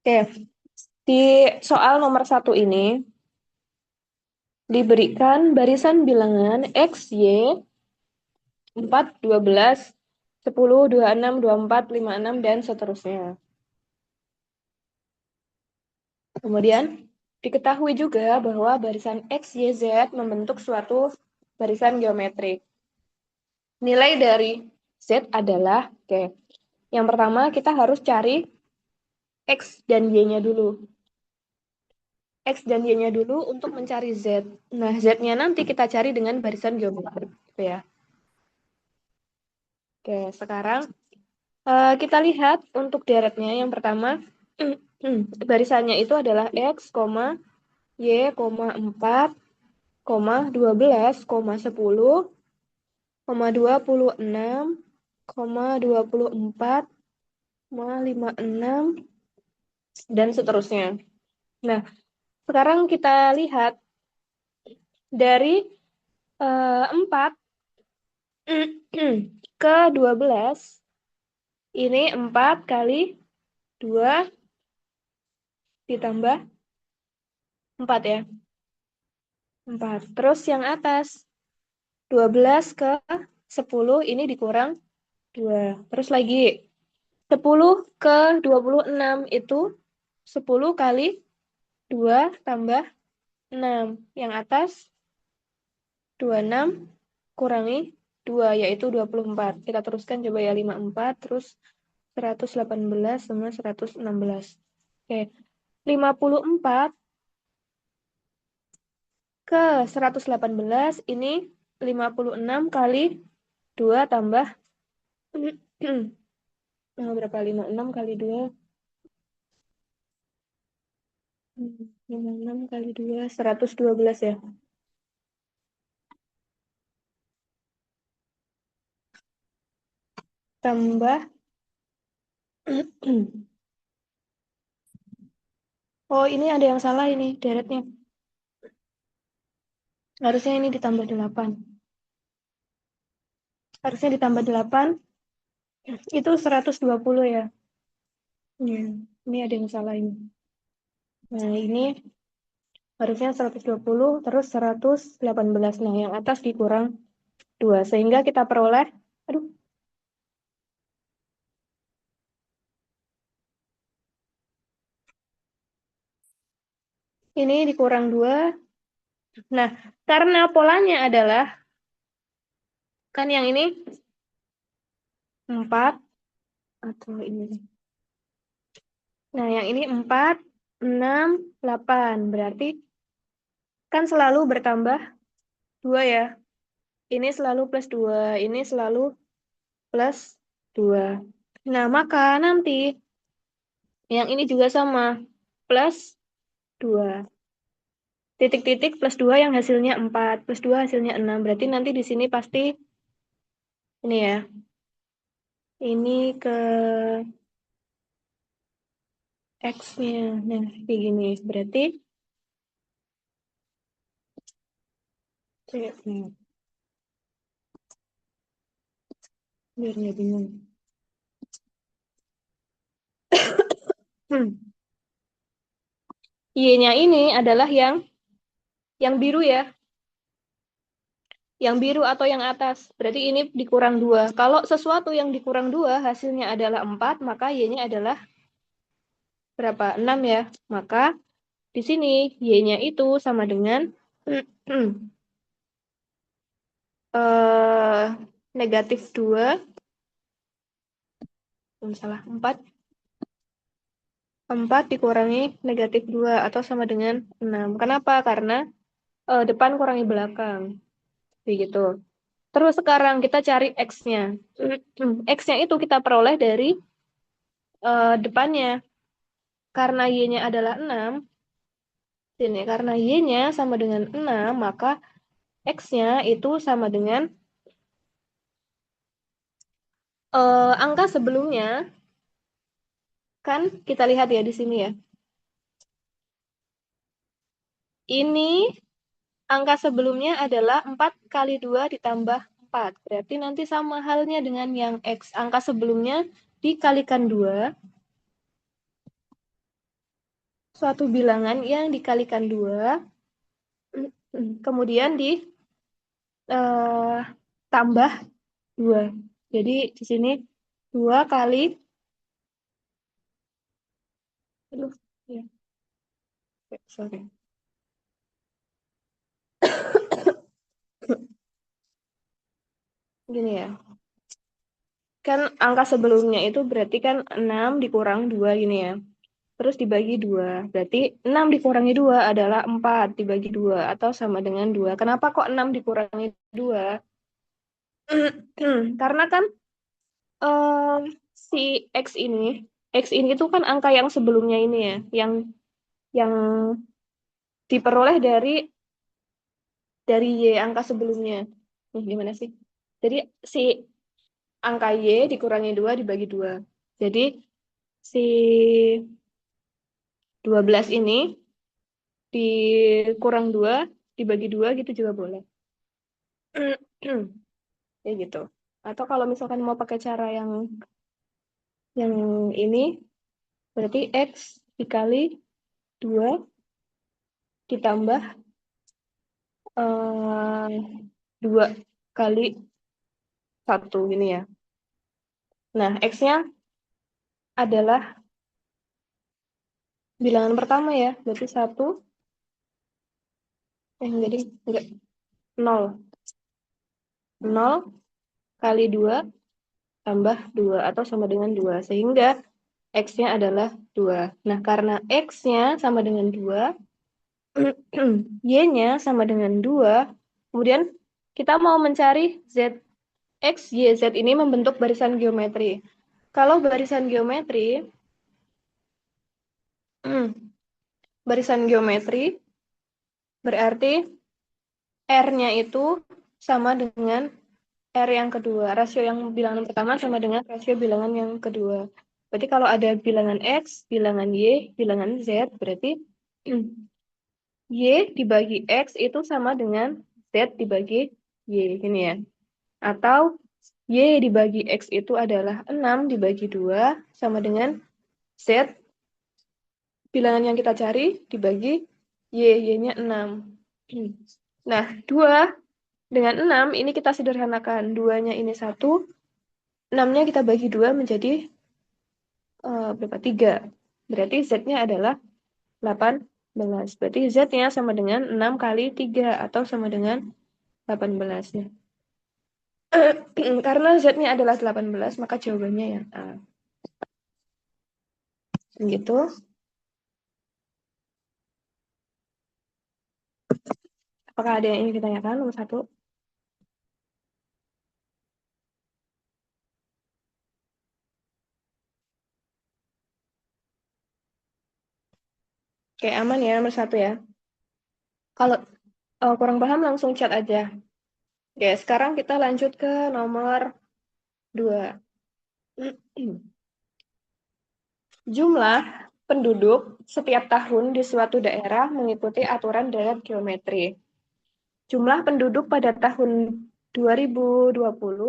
Oke, di soal nomor 1 ini diberikan barisan bilangan X, Y, 4, 12, 10, 26, 24, 56, dan seterusnya. Kemudian diketahui juga bahwa barisan X, Y, Z membentuk suatu barisan geometrik. Nilai dari Z adalah, oke, yang pertama kita harus cari X dan Y-nya dulu. X dan Y-nya dulu untuk mencari Z. Nah, Z-nya nanti kita cari dengan barisan geometrik. Gitu ya. Oke, sekarang kita lihat untuk deretnya. Yang pertama, barisannya itu adalah X, Y, 4, 12, 10, 26, 24, 56, dan seterusnya. Nah, sekarang kita lihat dari 4 ke 12, ini 4 kali 2 ditambah 4 ya. 4. Terus yang atas, 12 ke 10, ini dikurang 2. Terus lagi, 10 ke 26 itu 10 kali 2 tambah 6. Yang atas, 26 kurangi 2, yaitu 24. Kita teruskan coba ya, 54, terus 118 sama 116. Oke, 54 ke 118 ini 56 kali 2 tambah berapa? 56 kali 2, 56 kali 2, 112 ya. Tambah oh, ini ada yang salah ini deretnya. Harusnya ini ditambah 8. Harusnya ditambah 8, itu 120 ya. Ya, ini ada yang salah ini. Nah, ini harusnya 120, terus 118. Nah, yang atas dikurang 2. Sehingga kita peroleh, aduh, ini dikurang 2. Nah, karena polanya adalah, kan yang ini 4, atau ini. Nah, yang ini 4, 6, 8. Berarti kan selalu bertambah 2 ya. Ini selalu plus 2, ini selalu plus 2. Nah, maka nanti yang ini juga sama, plus 2. Titik-titik plus 2 yang hasilnya 4, plus 2 hasilnya 6. Berarti nanti di sini pasti ini ya. Ini ke X-nya. Nah, kayak gini. Berarti biar nggak bingung. Y-nya ini adalah yang biru ya. Yang biru atau yang atas. Berarti ini dikurang 2. Kalau sesuatu yang dikurang 2 hasilnya adalah 4, maka Y-nya adalah berapa? 6 ya. Maka di sini Y-nya itu sama dengan negatif 2. Salah, 4 dikurangi negatif 2 atau sama dengan 6. Kenapa? Karena depan kurangi belakang. Begitu. Terus sekarang kita cari X-nya. X-nya itu kita peroleh dari depannya. Karena Y-nya adalah 6, sini, karena Y-nya sama dengan 6, maka X-nya itu sama dengan angka sebelumnya. Kan kita lihat ya di sini ya. Ini angka sebelumnya adalah 4 kali 2 ditambah 4. Berarti nanti sama halnya dengan yang X. Angka sebelumnya dikalikan 2, suatu bilangan yang dikalikan 2, kemudian tambah 2. Jadi di sini 2 kali, aduh, ya, sorry. Gini ya, kan angka sebelumnya itu berarti kan 6 dikurang 2 gini ya. Terus dibagi 2. Berarti 6 dikurangi 2 adalah 4 dibagi 2 atau sama dengan 2. Kenapa kok 6 dikurangi 2? Karena kan em, si X ini itu kan angka yang sebelumnya ini ya, yang diperoleh dari Y angka sebelumnya. Gimana sih? Jadi si angka Y dikurangi 2 dibagi 2. Jadi si 12 ini dikurang 2 dibagi 2 gitu juga boleh. Kayak gitu. Atau kalau misalkan mau pakai cara yang ini, berarti X dikali 2 ditambah 2 kali 1 ini ya. Nah, X-nya adalah bilangan pertama ya, berarti 1, jadi enggak, 0. 0 kali 2 tambah 2 atau sama dengan 2. Sehingga X-nya adalah 2. Nah, karena X-nya sama dengan 2, Y-nya sama dengan 2, kemudian kita mau mencari Z, X, Y, Z ini membentuk barisan geometri. Kalau barisan geometri, barisan geometri berarti R-nya itu sama dengan R yang kedua. Rasio yang bilangan pertama sama dengan rasio bilangan yang kedua. Berarti kalau ada bilangan X, bilangan Y, bilangan Z, berarti Y dibagi X itu sama dengan Z dibagi Y. Ini ya. Atau Y dibagi X itu adalah 6 dibagi 2 sama dengan Z bilangan yang kita cari dibagi Y. Y-nya 6. Nah, 2 dengan 6 ini kita sederhanakan. 2-nya ini 1, 6-nya kita bagi 2 menjadi berapa? 3. Berarti Z-nya adalah 18. Berarti Z-nya sama dengan 6 kali 3 atau sama dengan 18 ya. Karena Z-nya adalah 18, maka jawabannya yang A. Gitu. Apakah ada yang ingin ditanyakan? Nomor 1. Oke, aman ya nomor 1 ya. Kalau kurang paham langsung chat aja. Oke, sekarang kita lanjut ke nomor 2. Jumlah penduduk setiap tahun di suatu daerah mengikuti aturan daerah geometri. Jumlah penduduk pada tahun 2020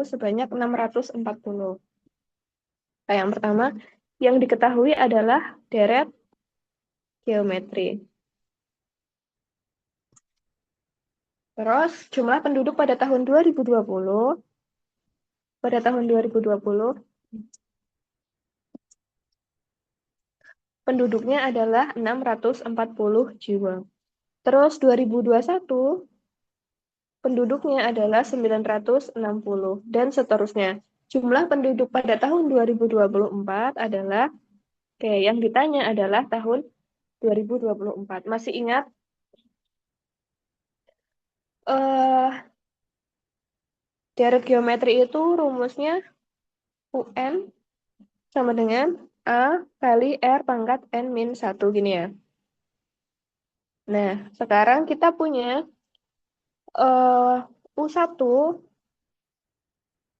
sebanyak 640. Nah, yang pertama, yang diketahui adalah deret geometri. Terus, jumlah penduduk pada tahun 2020, penduduknya adalah 640 jiwa. Terus 2021, penduduknya adalah 960 dan seterusnya. Jumlah penduduk pada tahun 2024 adalah, kayak yang ditanya adalah tahun 2024. Masih ingat deret geometri itu rumusnya UN sama dengan A kali R pangkat N min 1 gini ya. Nah, sekarang kita punya U1.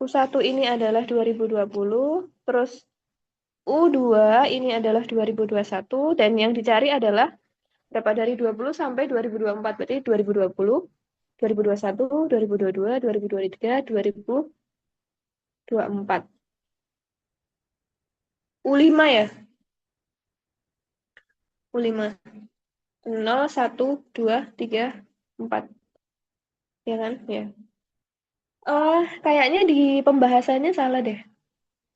U1 ini adalah 2020, terus U2 ini adalah 2021, dan yang dicari adalah berapa dari 20 sampai 2024. Berarti 2020, 2021, 2022, 2023, 2024. U5 ya? U5. 0, 1, 2, 3, 4. Ya kan? Ya. Kayaknya di pembahasannya salah deh.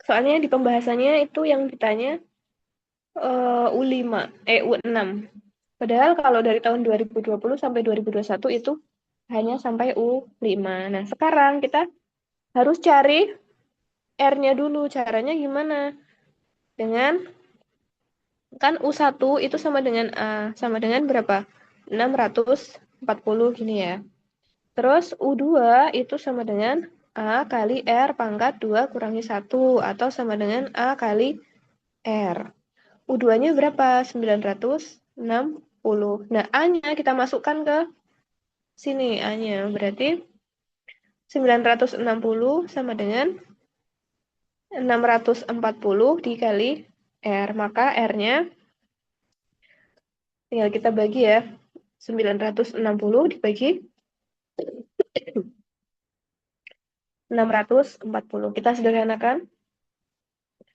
Soalnya di pembahasannya itu yang ditanya U5, U6. Padahal kalau dari tahun 2020 sampai 2021 itu hanya sampai U5. Nah, sekarang kita harus cari R-nya dulu. Caranya gimana? Dengan kan U1 itu sama dengan A, sama dengan berapa? 640 gini ya. Terus U2 itu sama dengan A kali R pangkat 2 kurangi 1 atau sama dengan A kali R. U2-nya berapa? 960. Nah, A-nya kita masukkan ke sini A-nya. Berarti 960 sama dengan 640 dikali R. Maka R-nya tinggal kita bagi ya. 960 dibagi 640. Kita sederhanakan.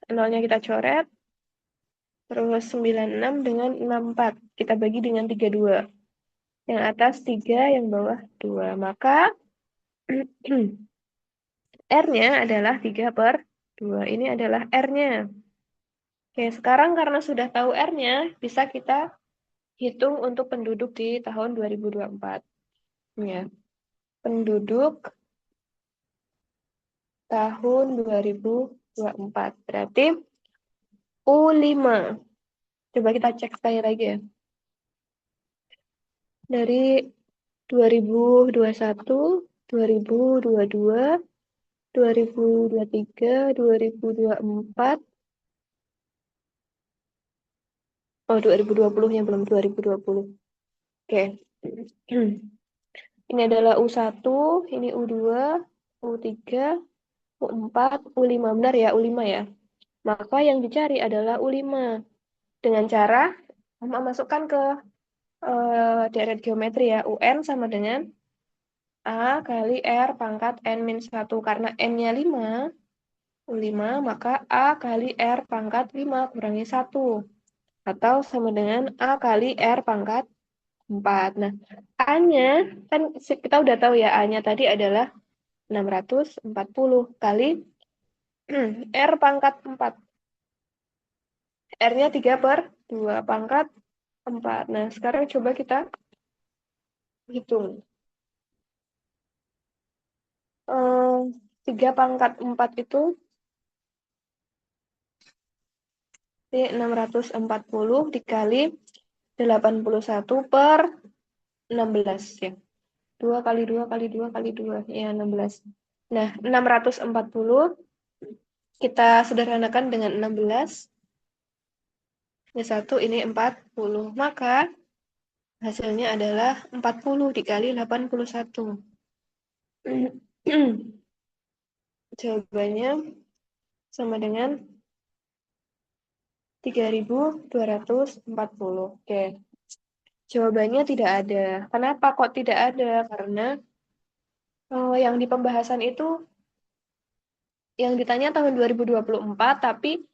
Nolnya kita coret. Terus 96 dengan 64. Kita bagi dengan 32. Yang atas 3, yang bawah 2. Maka R-nya adalah 3/2. Ini adalah R-nya. Oke, sekarang karena sudah tahu R-nya, bisa kita hitung untuk penduduk di tahun 2024. Ya. Penduduk tahun 2024. Berarti U5. Coba kita cek sekali lagi ya. Dari 2021, 2022, 2023, 2024. Oh, 2020-nya belum 2020. Oke. Ini adalah U1, ini U2, U3, U4, U5. Benar ya, U5 ya. Maka yang dicari adalah U5. Dengan cara memasukkan ke deret geometri ya. UN sama dengan A kali R pangkat N-1. Karena N-nya 5, U5, maka A kali R pangkat 5 kurangi 1. Atau sama dengan A kali R pangkat 4. Nah, A-nya, kan kita udah tahu ya, A-nya tadi adalah 640 kali R pangkat 4. R-nya 3/2 pangkat 4. Nah, sekarang coba kita hitung. 3 pangkat 4 itu 640 dikali 81/16 ya. 2 kali 2 kali 2 kali 2 ya 16. Nah, 640 kita sederhanakan dengan 16. Ini 1, ini 40. Maka hasilnya adalah 40 dikali 81. Jawabannya sama dengan 3240. Oke. Jawabannya tidak ada. Kenapa kok tidak ada? Karena yang di pembahasan itu yang ditanya tahun 2024, tapi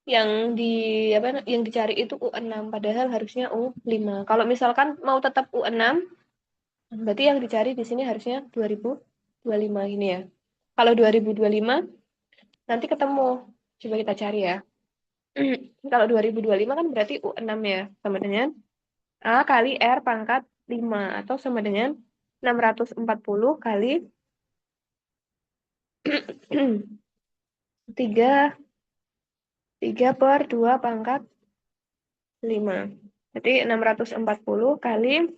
yang di yang dicari itu U6, padahal harusnya U5. Kalau misalkan mau tetap U6, berarti yang dicari di sini harusnya 2025 ini ya. Kalau 2025 nanti ketemu. Coba kita cari ya. Kalau 2025 kan berarti U6 ya, sama dengan A kali R pangkat 5 atau sama dengan 640 kali 3/2 pangkat 5. Jadi 640 kali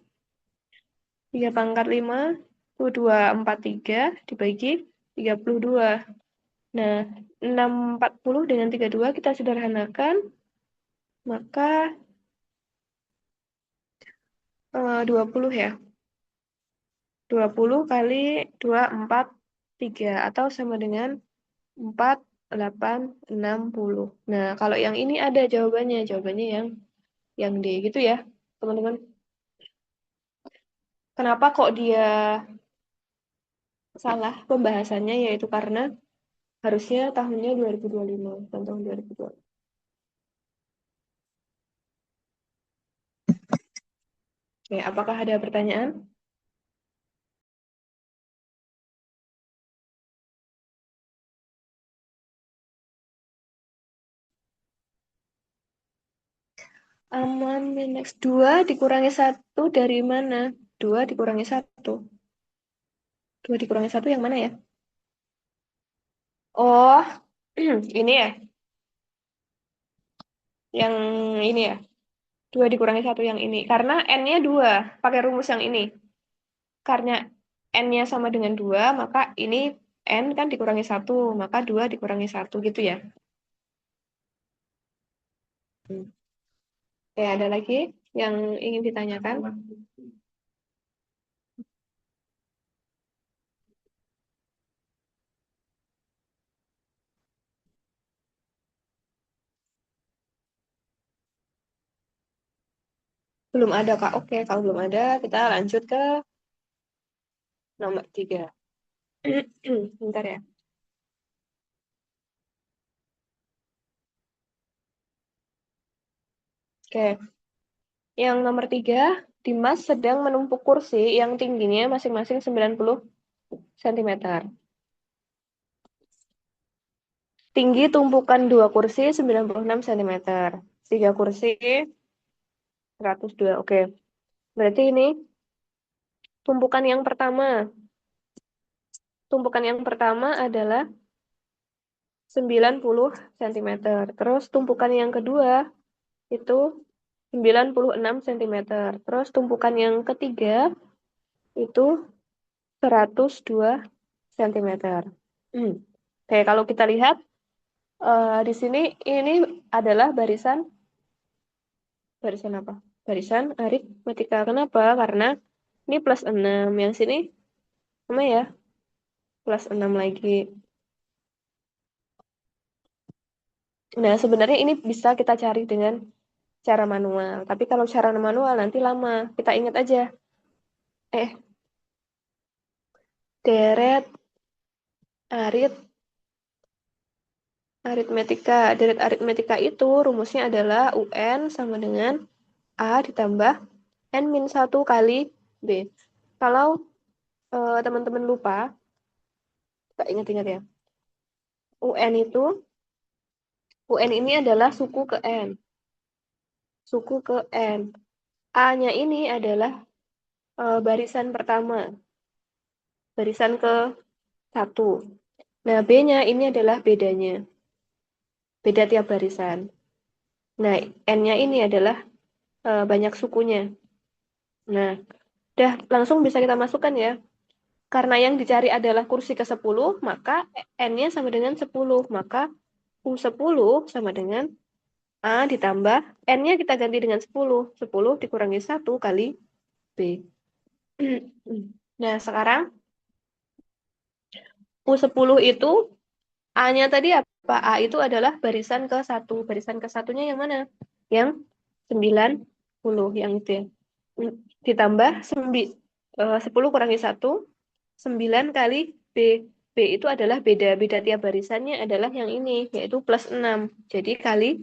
3 pangkat 5 itu 243 dibagi 32. Nah, 640 dengan 32 kita sederhanakan, maka 20 ya. 20 kali 243 atau sama dengan 4860. Nah, kalau yang ini ada jawabannya. Jawabannya yang D gitu ya, teman-teman. Kenapa kok dia salah pembahasannya, yaitu karena harusnya tahunnya 2025 bukan tahun 2020. Oke, apakah ada pertanyaan? Aman minus 2 dikurangi 1 dari mana? 2 dikurangi 1. 2 dikurangi 1 yang mana ya? Oh, ini ya. Yang ini ya. 2 dikurangi 1 yang ini. Karena N-nya 2. Pakai rumus yang ini. Karena N-nya sama dengan 2, maka ini N kan dikurangi 1. Maka 2 dikurangi 1 gitu ya. Oke, ada lagi yang ingin ditanyakan? Belum ada, Kak. Oke, kalau belum ada, kita lanjut ke nomor 3. Bentar ya. Oke, yang nomor 3, Dimas sedang menumpuk kursi yang tingginya masing-masing 90 cm. Tinggi tumpukan 2 kursi 96 cm. 3 kursi 102. Oke, berarti ini tumpukan yang pertama. Tumpukan yang pertama adalah 90 cm. Terus tumpukan yang kedua itu 96 cm. Terus tumpukan yang ketiga itu 102 cm. Oke, kalau kita lihat di sini ini adalah barisan apa? Barisan aritmetika. Kenapa? Karena ini plus 6. Yang sini sama ya, plus 6 lagi. Nah, sebenarnya ini bisa kita cari dengan cara manual. Tapi kalau cara manual nanti lama. Kita ingat aja. Eh, deret arit aritmetika. Deret aritmetika itu rumusnya adalah UN sama dengan A ditambah N-1 kali B. Kalau teman-teman lupa, kita ingat-ingat ya. UN ini adalah suku ke N. Suku ke N. A-nya ini adalah barisan pertama. Barisan ke satu. Nah, B-nya ini adalah bedanya. Beda tiap barisan. Nah, N-nya ini adalah banyak sukunya. Nah, udah langsung bisa kita masukkan ya. Karena yang dicari adalah kursi ke-10, maka N-nya sama dengan 10. Maka U10 sama dengan A ditambah N-nya kita ganti dengan 10. 10 dikurangi 1 kali B. Nah, sekarang U10 itu A-nya tadi apa? A itu adalah barisan ke-1. Barisan ke-1-nya yang mana? Yang 90, yang itu ya. Ditambah 10 kurangi 1, 9 kali B. B itu adalah beda tiap barisannya adalah yang ini, yaitu plus 6. Jadi kali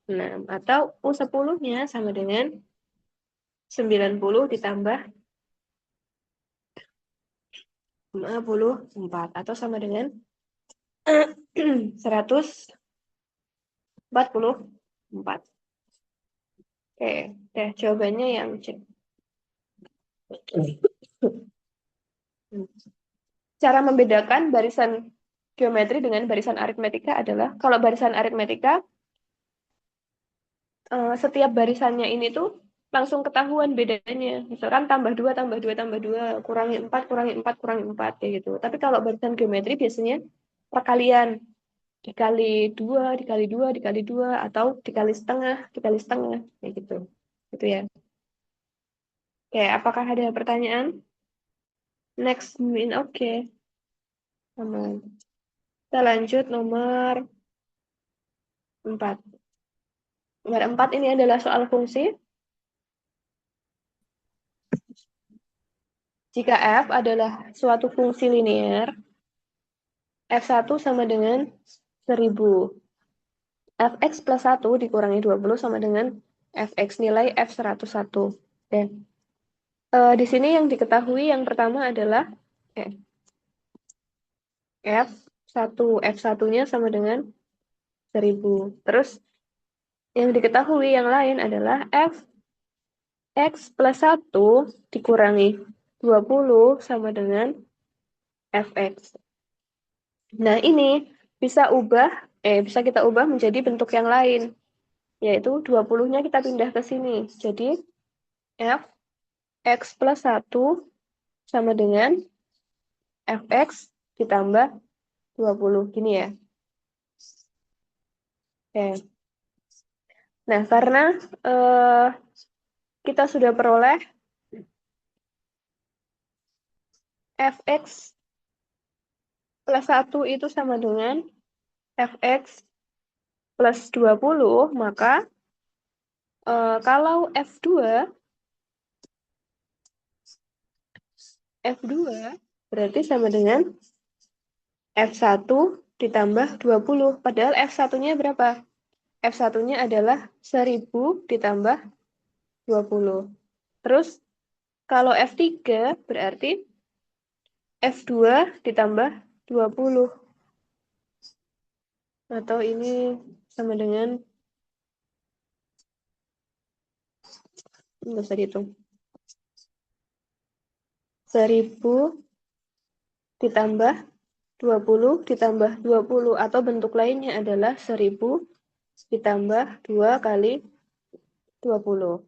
6. Atau U10-nya sama dengan 90 ditambah 54. Atau sama dengan 144. Oke, deh jawabannya yang C. Cara membedakan barisan geometri dengan barisan aritmetika adalah kalau barisan aritmetika setiap barisannya ini tuh langsung ketahuan bedanya. Misalkan tambah 2 tambah 2 tambah 2 kurangi 4 kurangi 4 kurangi 4 kayak gitu. Tapi kalau barisan geometri biasanya perkalian dikali 2 dikali 2 dikali 2 atau dikali setengah kayak gitu. Gitu ya. Oke, apakah ada pertanyaan? Next min oke. Aman. Kita lanjut nomor 4. Nomor 4 ini adalah soal fungsi. Jika f adalah suatu fungsi linear, f1 sama dengan 1000. Fx plus 1 dikurangi 20 sama dengan fx nilai f101. Oke. Di sini yang diketahui yang pertama adalah F1. F1-nya sama dengan 1000. Terus yang diketahui yang lain adalah Fx plus 1 dikurangi 20 sama dengan Fx. Nah, ini bisa kita ubah menjadi bentuk yang lain, yaitu 20-nya kita pindah ke sini. Jadi, Fx plus 1 sama dengan Fx ditambah 20. Gini ya. Oke. Nah, karena kita sudah peroleh Fx plus 1 itu sama dengan Fx plus 20, maka kalau F2 berarti sama dengan F1 ditambah 20. Padahal F1-nya berapa? F1-nya adalah 1000 ditambah 20. Terus kalau F3 berarti F2 ditambah 20. Atau ini sama dengan, nggak usah dihitung, 1000 ditambah 20 ditambah 20. Atau bentuk lainnya adalah 1000 ditambah 2 kali 20.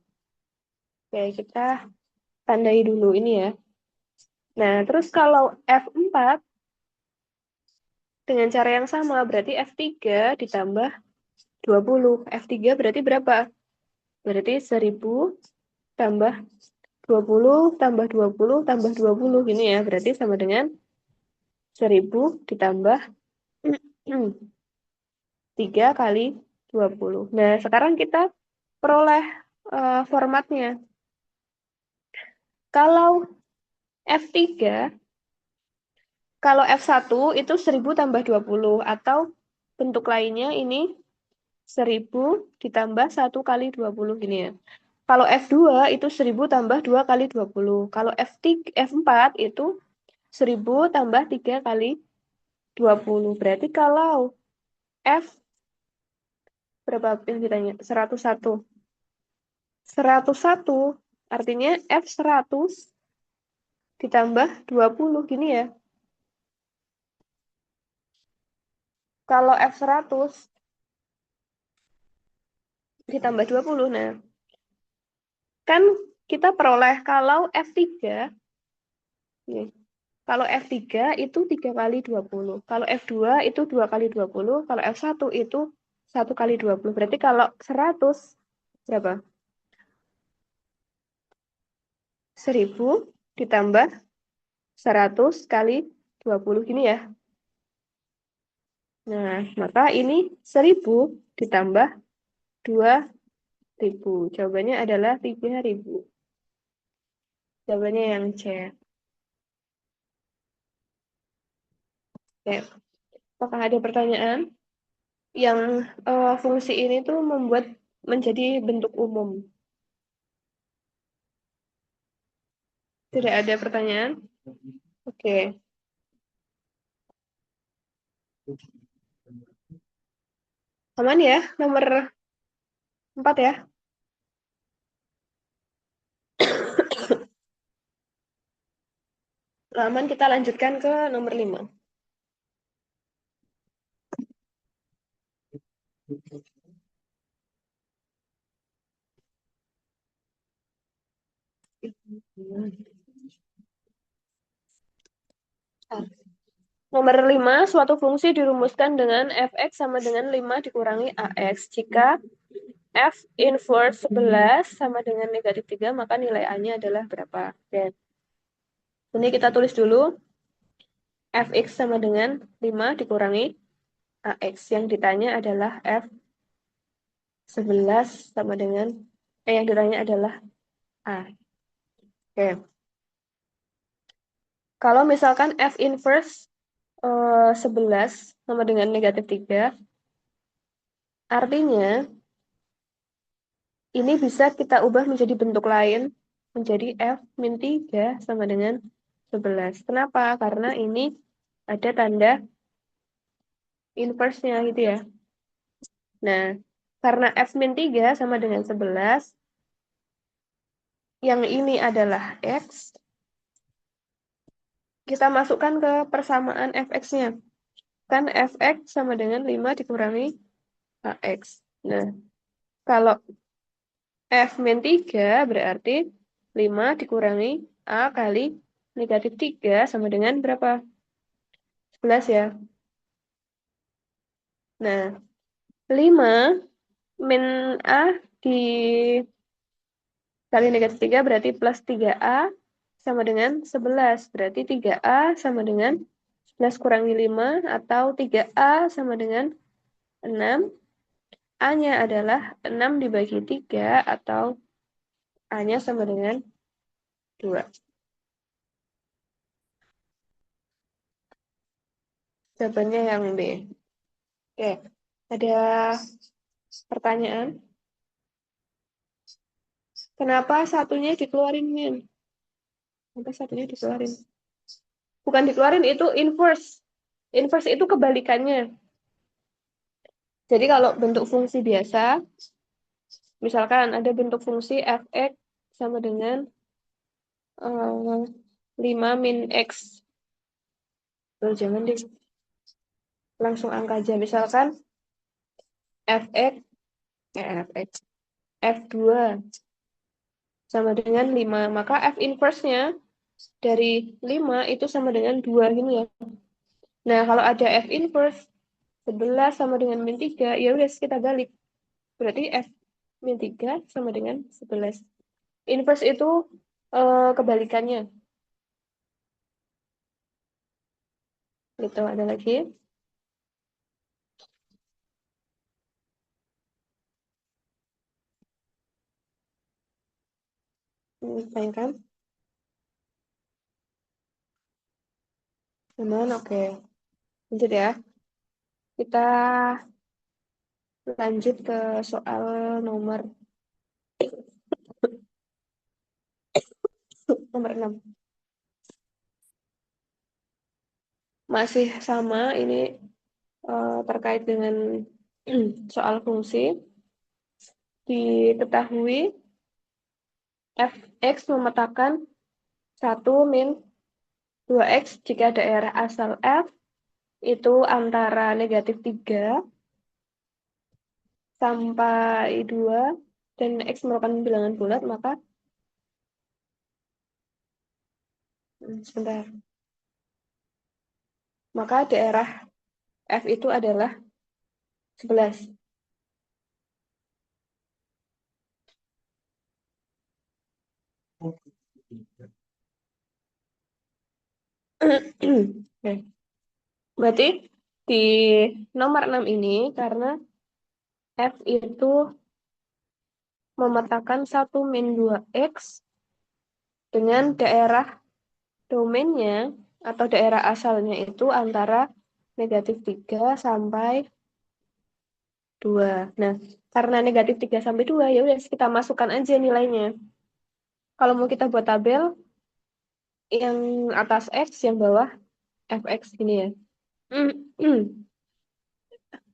Oke, kita tandai dulu ini ya. Nah, terus kalau F4 dengan cara yang sama, berarti F3 ditambah 20. F3 berarti berapa? Berarti 1000 tambah 20 tambah 20 tambah 20. Gini ya, berarti sama dengan 1000 ditambah 3 kali 20. Nah, sekarang kita peroleh formatnya. Kalau F3, kalau F1 itu 1000 tambah 20. Atau bentuk lainnya ini 1000 ditambah 1 kali 20. Gini ya. Kalau F2 itu 1000 tambah 2 kali 20. Kalau F4 itu 1000 tambah 3 kali 20. Berarti kalau F berapa yang ditanya? 101. 101 artinya F100 ditambah 20. Gini ya. Kalau F100 ditambah 20. Nah, kan kita peroleh kalau F3, nih, kalau F3 itu 3 kali 20. Kalau F2 itu 2 kali 20. Kalau F1 itu 1 kali 20. Berarti kalau 100 berapa? 1000 ditambah 100 kali 20. Gini ya. Nah, maka ini 1000 ditambah 2000. Jawabannya adalah 3000. Jawabannya yang C. Oke. Apakah ada pertanyaan? Yang fungsi ini tuh membuat menjadi bentuk umum. Tidak ada pertanyaan? Oke. Aman ya? Nomor 4 ya? Aman, kita lanjutkan ke nomor 5. Nomor 5, suatu fungsi dirumuskan dengan fx sama dengan 5 dikurangi ax. Jika f inverse 11 sama dengan negatif 3, maka nilai a-nya adalah berapa? Oke. Ini kita tulis dulu. Fx sama dengan 5 dikurangi ax. Yang ditanya adalah f11 sama dengan, yang ditanya adalah a. Oke. Kalau misalkan f inverse 11 sama dengan negatif 3, artinya ini bisa kita ubah menjadi bentuk lain, menjadi F min 3 sama dengan 11. Kenapa? Karena ini ada tanda inverse-nya gitu ya. Nah, karena F min 3 sama dengan 11, yang ini adalah X, kita masukkan ke persamaan fx-nya. Kan fx sama dengan 5 dikurangi ax. Nah, kalau f min 3 berarti 5 dikurangi a kali negatif 3 sama dengan berapa? 11 ya. Nah, 5 min a dikali negatif 3 berarti plus 3a sama dengan 11. Berarti 3a sama dengan 11 kurangi 5 atau 3a sama dengan 6. A-nya adalah 6 dibagi 3 atau A-nya sama dengan 2. Jawabannya yang B. Oke, ada pertanyaan? Kenapa satunya dikeluarin, Min? Kenapa satunya dikeluarin? Bukan dikeluarin, itu inverse. Inverse itu kebalikannya. Jadi kalau bentuk fungsi biasa, misalkan ada bentuk fungsi fx sama dengan 5 min x. Loh, jangan deh. Langsung angka aja. Misalkan fx, fx, f2 sama dengan 5. Maka f inverse-nya dari 5 itu sama dengan 2 gini ya. Nah, kalau ada f inverse 11 sama dengan min 3, ya udah kita balik. Berarti f min 3 sama dengan 11. Inverse itu kebalikannya. Gitu, ada lagi. Tanyakan. Aman, oke. Lanjut ya. Kita lanjut ke soal nomor 6. Masih sama, ini terkait dengan soal fungsi. Diketahui fx memetakan 1 min 2x jika daerah asal f itu antara negatif 3 sampai 2 dan x merupakan bilangan bulat, maka sebentar. Maka daerah f itu adalah 11. Oke. Berarti di nomor 6 ini karena f itu memetakan 1 min 2x dengan daerah domainnya atau daerah asalnya itu antara negatif 3 sampai 2. Nah, karena negatif 3 sampai 2, ya udah kita masukkan aja nilainya. Kalau mau kita buat tabel, yang atas X, yang bawah fx ini ya.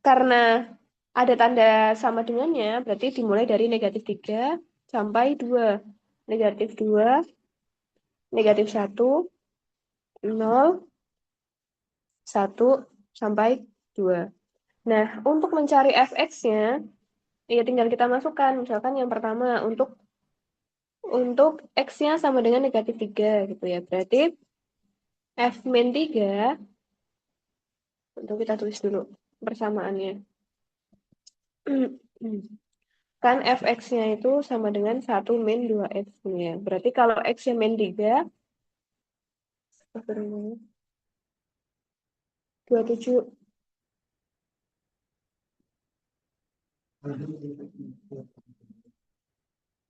Karena ada tanda sama dengannya, berarti dimulai dari negatif 3 sampai 2. Negatif 2, negatif 1, 0, 1, sampai 2. Nah, untuk mencari fx-nya, ya tinggal kita masukkan. Misalkan yang pertama, untuk x-nya sama dengan negatif 3 gitu ya. Berarti f min 3, untuk kita tulis dulu persamaannya. Kan fx-nya itu sama dengan 1 min 2x. Ya. Berarti kalau x-nya min 3, 27.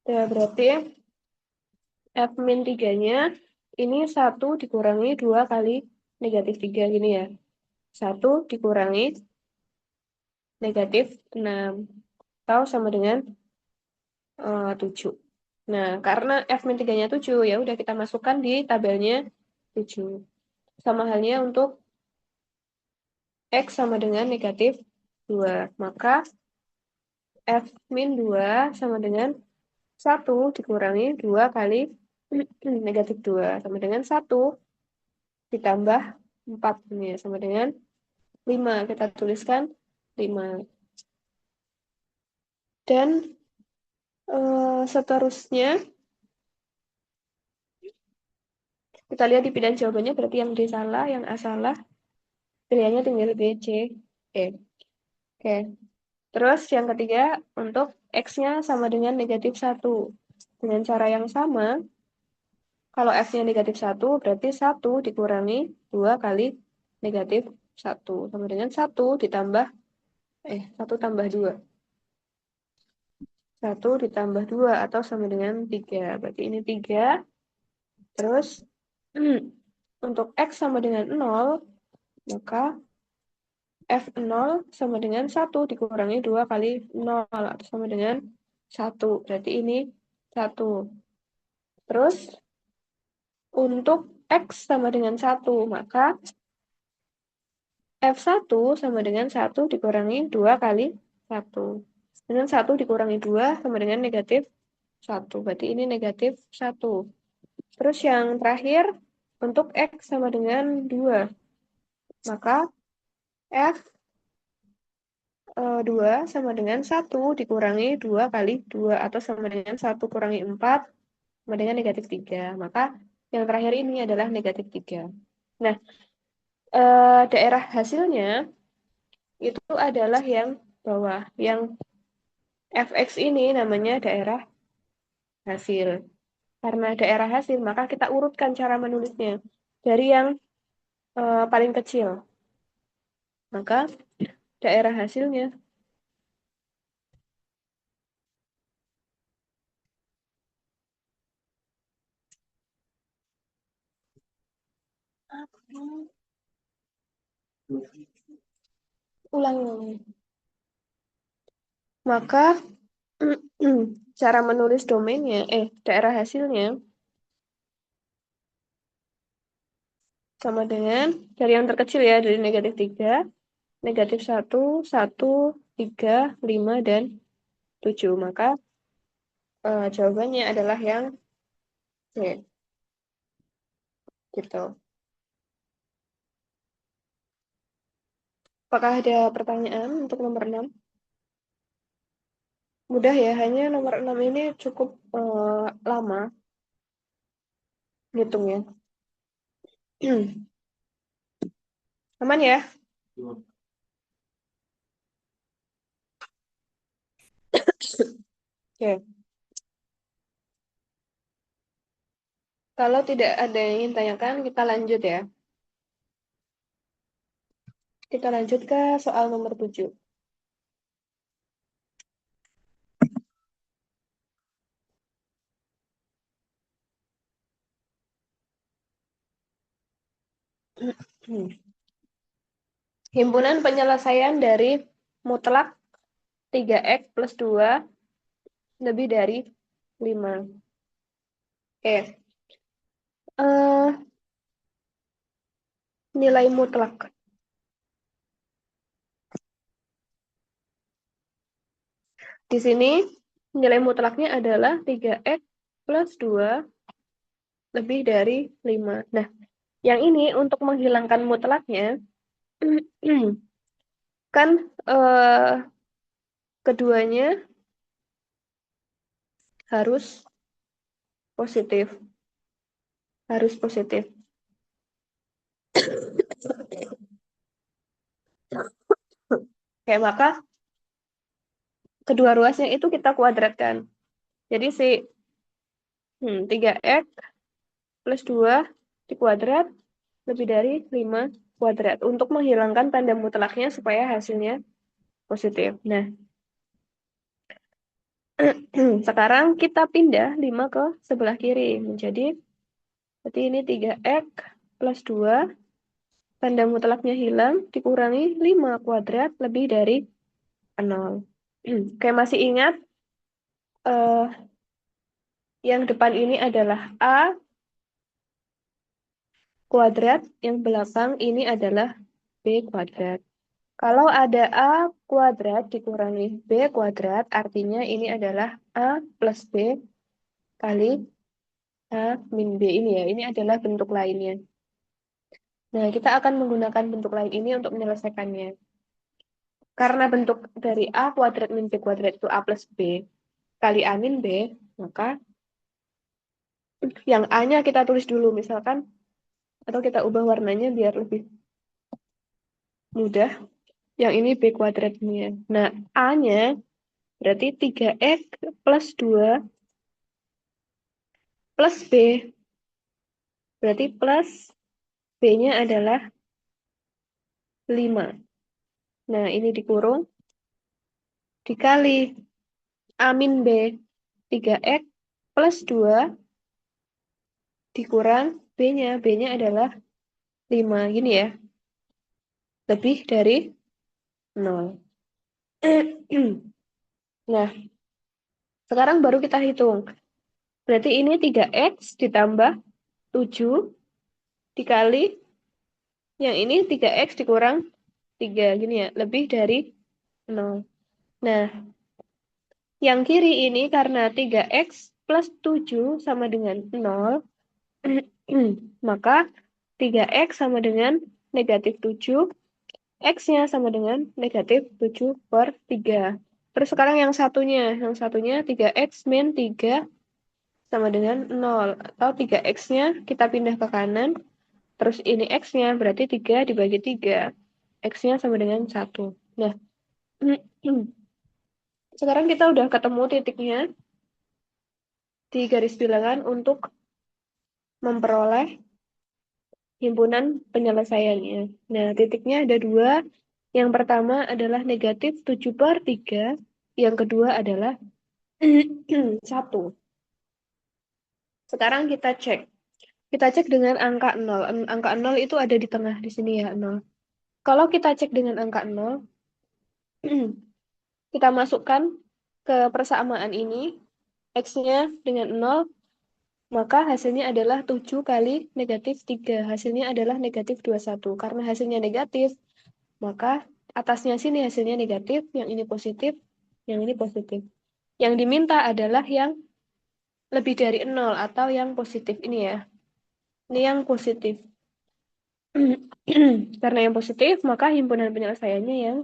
Ya, berarti f min 3-nya ini 1 dikurangi 2 kali negatif 3 gini ya. 1 dikurangi negatif 6. Atau sama dengan 7. Nah, karena F-3-nya 7, ya udah kita masukkan di tabelnya 7. Sama halnya untuk X sama dengan negatif 2. Maka F-2 sama dengan 1 dikurangi 2 kali negatif 2. Sama dengan 1 ditambah 4. Ini sama dengan 5. Kita tuliskan 5. Dan seterusnya, kita lihat di pilihan jawabannya, berarti yang D salah, yang A salah. Pilihannya tinggal B, C, E. Oke. Terus yang ketiga, untuk X-nya sama dengan negatif 1. Dengan cara yang sama, kalau F-nya negatif 1, berarti 1 dikurangi 2 kali negatif 1. Sama dengan 1 ditambah, 1 tambah 2. 1 ditambah 2 atau sama dengan 3. Berarti ini 3. Terus, untuk X sama dengan 0, maka F0 sama dengan 1 dikurangi 2 kali 0 atau sama dengan 1. Berarti ini 1. Terus untuk X sama dengan 1, maka F1 sama dengan 1 dikurangi 2 kali 1. Dengan 1 dikurangi 2 sama dengan negatif 1. Berarti ini negatif 1. Terus yang terakhir, untuk X sama dengan 2. Maka F 2 sama dengan 1 dikurangi 2 kali 2 atau sama dengan 1 kurangi 4 sama dengan negatif 3. Maka yang terakhir ini adalah negatif 3. Nah, daerah hasilnya itu adalah yang bawah. Yang Fx ini namanya daerah hasil. Karena daerah hasil, maka kita urutkan cara menulisnya dari yang paling kecil. Maka daerah hasilnya ulangi. Maka cara menulis domainnya, daerah hasilnya sama dengan dari yang terkecil ya, dari negatif 3, negatif 1, 1, 3, 5, dan 7. Maka jawabannya adalah yang C. Gitu. Apakah ada pertanyaan untuk nomor 6? Mudah ya, hanya nomor 6 ini cukup lama ngitungnya. Aman ya? Oke. Kalau tidak ada yang ingin tanyakan, kita lanjut ya. Kita lanjut ke soal nomor 7. Himpunan penyelesaian dari mutlak 3x plus 2 lebih dari 5. Oke. Nilai mutlak. Di sini nilai mutlaknya adalah 3x plus 2 lebih dari 5. Nah, yang ini untuk menghilangkan mutlaknya, kan keduanya harus positif. Harus positif. Oke, maka kedua ruasnya itu kita kuadratkan. Jadi si 3x plus 2 dikuadrat lebih dari 5 kuadrat. Untuk menghilangkan tanda mutlaknya supaya hasilnya positif. Nah, sekarang kita pindah 5 ke sebelah kiri. Menjadi, berarti ini 3x plus 2, tanda mutlaknya hilang, dikurangi 5 kuadrat lebih dari 0. Kayak masih ingat Yang depan ini adalah A kuadrat, yang belakang ini adalah B kuadrat. Kalau ada A kuadrat dikurangi B kuadrat, artinya ini adalah A plus B kali A min B ini ya. Ini adalah bentuk lainnya. Nah, kita akan menggunakan bentuk lain ini untuk menyelesaikannya. Karena bentuk dari A kuadrat min B kuadrat itu A plus B kali A min B, maka yang A-nya kita tulis dulu misalkan, atau kita ubah warnanya biar lebih mudah. Yang ini B kuadratnya. Nah, A-nya berarti 3X plus 2 plus B. Berarti plus B-nya adalah 5. Nah, ini dikurung dikali A min B. 3X plus 2 dikurang B-nya. B-nya adalah 5. Gini ya. Lebih dari 0. Nah, sekarang baru kita hitung. Berarti ini 3X ditambah 7 dikali yang ini 3X dikurang 3. Gini ya, lebih dari 0. Nah, yang kiri ini karena 3X plus 7 sama dengan 0, maka 3X sama dengan negatif 7, X-nya sama dengan negatif 7 per 3. Terus sekarang yang satunya 3X min 3 sama dengan 0. Atau 3X-nya kita pindah ke kanan, terus ini X-nya berarti 3 dibagi 3. X-nya sama dengan 1. Nah, sekarang kita udah ketemu titiknya di garis bilangan untuk memperoleh himpunan penyelesaiannya. Nah, titiknya ada 2. Yang pertama adalah negatif 7 per 3. Yang kedua adalah 1. Sekarang kita cek. Kita cek dengan angka 0. Angka 0 itu ada di tengah di sini ya, 0. Kalau kita cek dengan angka 0, kita masukkan ke persamaan ini, X-nya dengan 0, maka hasilnya adalah 7 kali negatif 3. Hasilnya adalah negatif 21. Karena hasilnya negatif, maka atasnya sini hasilnya negatif, yang ini positif, yang ini positif. Yang diminta adalah yang lebih dari 0 atau yang positif ini ya. Ini yang positif. Karena yang positif, maka himpunan penyelesaiannya yang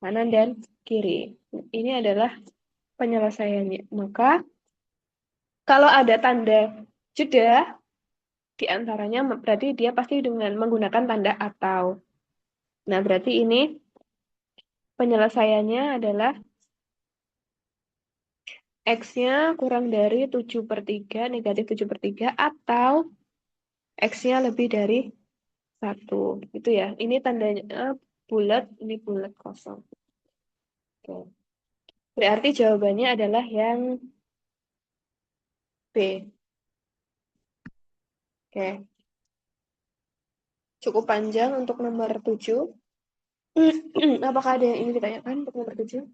kanan dan kiri. Ini adalah penyelesaiannya. Maka kalau ada tanda jeda di antaranya, berarti dia pasti dengan menggunakan tanda atau. Nah, berarti ini penyelesaiannya adalah X-nya kurang dari 7 per 3, negatif 7 per 3, atau X-nya lebih dari 1. Itu ya. Ini tandanya bulat, ini bulat kosong. Oke. Berarti jawabannya adalah yang B. Oke. Cukup panjang untuk nomor 7. Apakah ada yang ingin ditanyakan untuk nomor 7?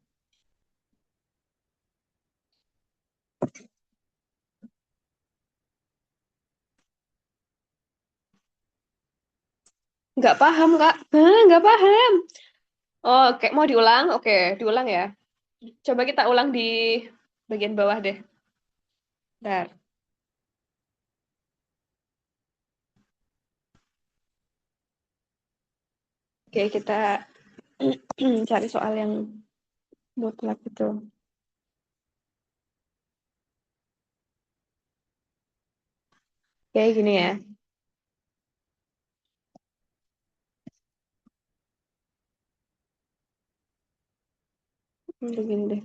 Nggak paham, Kak. Hah, nggak paham. Oh, oke. Mau diulang? Oke, diulang ya. Coba kita ulang di bagian bawah deh. Bentar. Oke, kita cari soal yang mutlak itu. Kayak gini ya. Begini deh.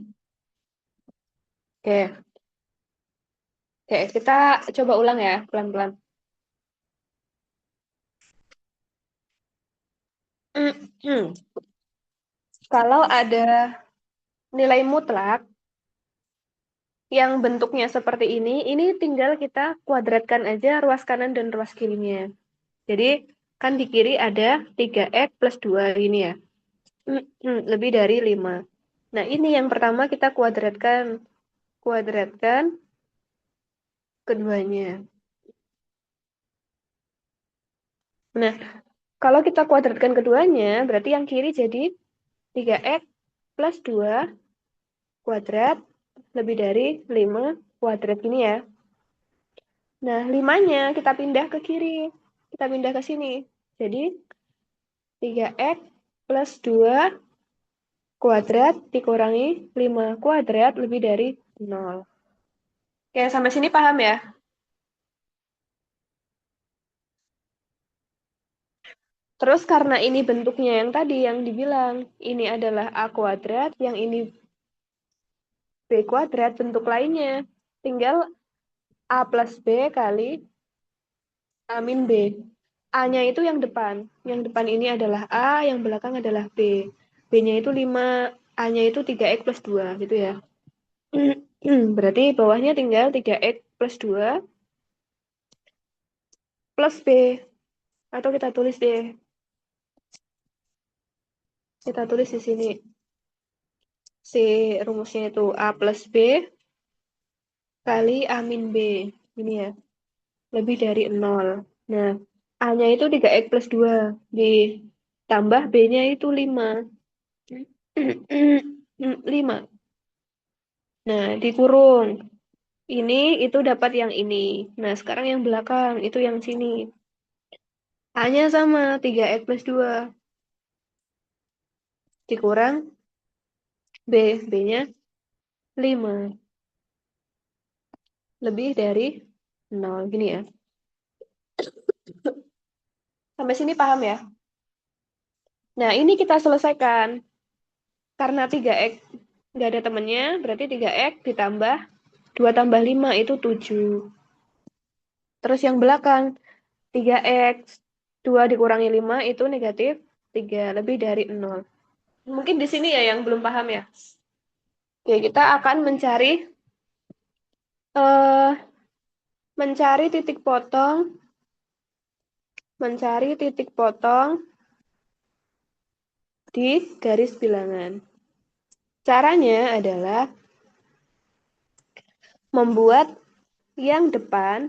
Oke. Oke, kita coba ulang ya, pelan-pelan. Kalau ada nilai mutlak yang bentuknya seperti ini tinggal kita kuadratkan aja ruas kanan dan ruas kirinya. Jadi, kan di kiri ada 3X plus 2 ini ya. Lebih dari 5. Nah, ini yang pertama kita kuadratkan. Kuadratkan keduanya. Nah, kalau kita kuadratkan keduanya, berarti yang kiri jadi 3x plus 2 kuadrat lebih dari 5 kuadrat gini ya. Nah, 5-nya kita pindah ke kiri. Kita pindah ke sini. Jadi, 3x plus 2 kuadrat dikurangi 5 kuadrat lebih dari 0. Oke, sampai sini paham ya? Terus karena ini bentuknya yang tadi yang dibilang, ini adalah A kuadrat, yang ini B kuadrat, bentuk lainnya. Tinggal A plus B kali A min B. A-nya itu yang depan. Yang depan ini adalah A, yang belakang adalah B. B-nya itu 5, A-nya itu 3x plus 2, gitu ya. Berarti bawahnya tinggal 3x plus 2 plus B. Atau kita tulis deh. Kita tulis di sini. Si rumusnya itu A plus B kali A min B. Ini ya. Lebih dari 0. Nah, A-nya itu 3x plus 2. Ditambah B-nya itu 5. 5. Nah, dikurung. Ini, itu dapat yang ini. Nah, sekarang yang belakang, itu yang sini. A-nya sama, 3x plus 2. Dikurang B. B-nya 5. Lebih dari 0. Gini ya. Sampai sini paham ya? Nah, ini kita selesaikan. Karena 3x nggak ada temennya, berarti 3x ditambah 2 tambah 5 itu 7. Terus yang belakang, 3x 2 dikurangi 5 itu negatif 3, lebih dari 0. Mungkin di sini ya yang belum paham ya. Oke, kita akan eh mencari titik potong di garis bilangan. Caranya adalah membuat yang depan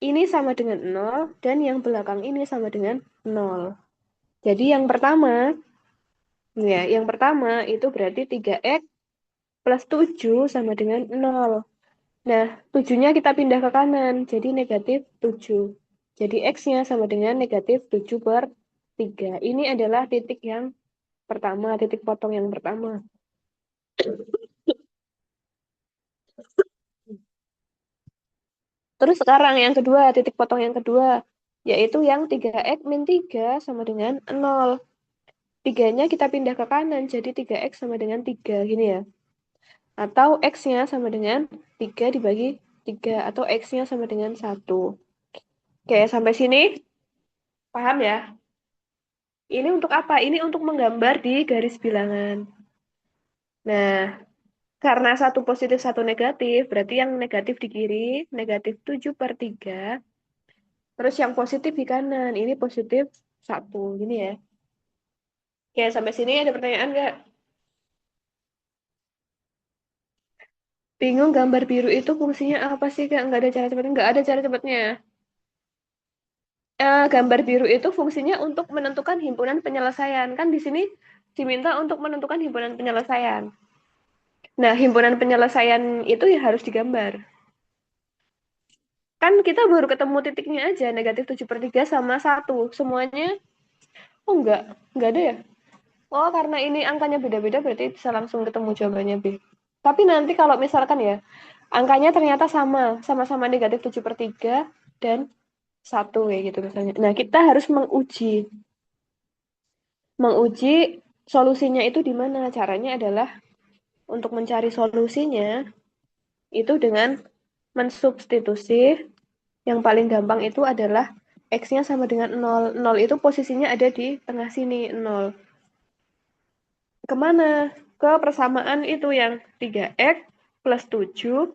ini sama dengan 0 dan yang belakang ini sama dengan 0. Jadi yang pertama itu berarti 3x plus 7 sama dengan 0. Nah, 7-nya kita pindah ke kanan, jadi negatif 7. Jadi X-nya sama dengan negatif 7 per 3. Ini adalah titik yang pertama, titik potong yang pertama. Terus sekarang yang kedua, titik potong yang kedua, yaitu yang 3x min 3 sama dengan 0. 3-nya kita pindah ke kanan, jadi 3x sama dengan 3, gini ya. Atau X-nya sama dengan 3 dibagi 3, atau X-nya sama dengan 1. Oke, sampai sini paham ya? Ini untuk apa? Ini untuk menggambar di garis bilangan. Nah, karena satu positif, satu negatif, berarti yang negatif di kiri, negatif 7 per 3. Terus yang positif di kanan, ini positif 1. Gini ya. Oke, sampai sini ada pertanyaan nggak? Bingung gambar biru itu fungsinya apa sih, Kak? Nggak ada cara cepatnya? Nggak ada cara cepatnya. Gambar biru itu fungsinya untuk menentukan himpunan penyelesaian. Kan di sini diminta untuk menentukan himpunan penyelesaian. Nah, himpunan penyelesaian itu ya harus digambar. Kan kita baru ketemu titiknya aja, negatif 7 per 3 sama 1. Semuanya, oh enggak ada ya? Oh, karena ini angkanya beda-beda berarti bisa langsung ketemu jawabannya B. Tapi nanti kalau misalkan ya, angkanya ternyata sama-sama negatif 7 per 3 dan 1 kayak gitu misalnya. Nah, kita harus menguji solusinya itu di mana. Caranya adalah untuk mencari solusinya itu dengan mensubstitusi. Yang paling gampang itu adalah X-nya sama dengan 0. 0 itu posisinya ada di tengah sini, 0. Kemana? Ke persamaan itu yang 3x plus 7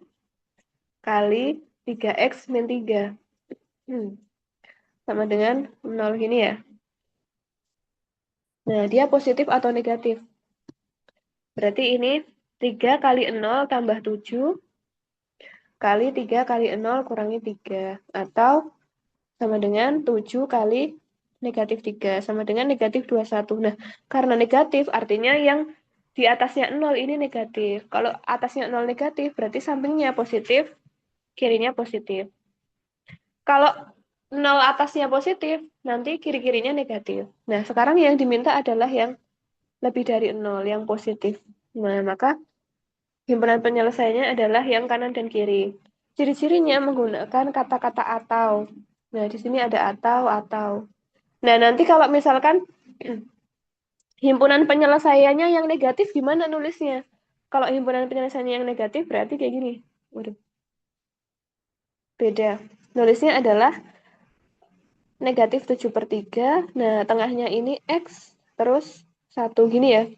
kali 3x min 3. Sama dengan 0 gini ya. Nah, dia positif atau negatif. Berarti ini 3 kali 0 tambah 7 kali 3 kali 0 kurangi 3. Atau sama dengan 7 kali negatif 3. Sama dengan negatif 21. Nah, karena negatif artinya yang di atasnya 0 ini negatif. Kalau atasnya 0 negatif, berarti sampingnya positif, kirinya positif. Kalau 0 atasnya positif, nanti kiri-kirinya negatif. Nah, sekarang yang diminta adalah yang lebih dari 0, yang positif. Nah, maka himpunan penyelesaiannya adalah yang kanan dan kiri. Ciri-cirinya menggunakan kata-kata atau. Nah, di sini ada atau. Nah, nanti kalau misalkan himpunan penyelesaiannya yang negatif, gimana nulisnya? Kalau himpunan penyelesaiannya yang negatif, berarti kayak gini. Waduh, beda. Nulisnya adalah negatif 7/3. Nah, tengahnya ini X, terus 1. Gini ya.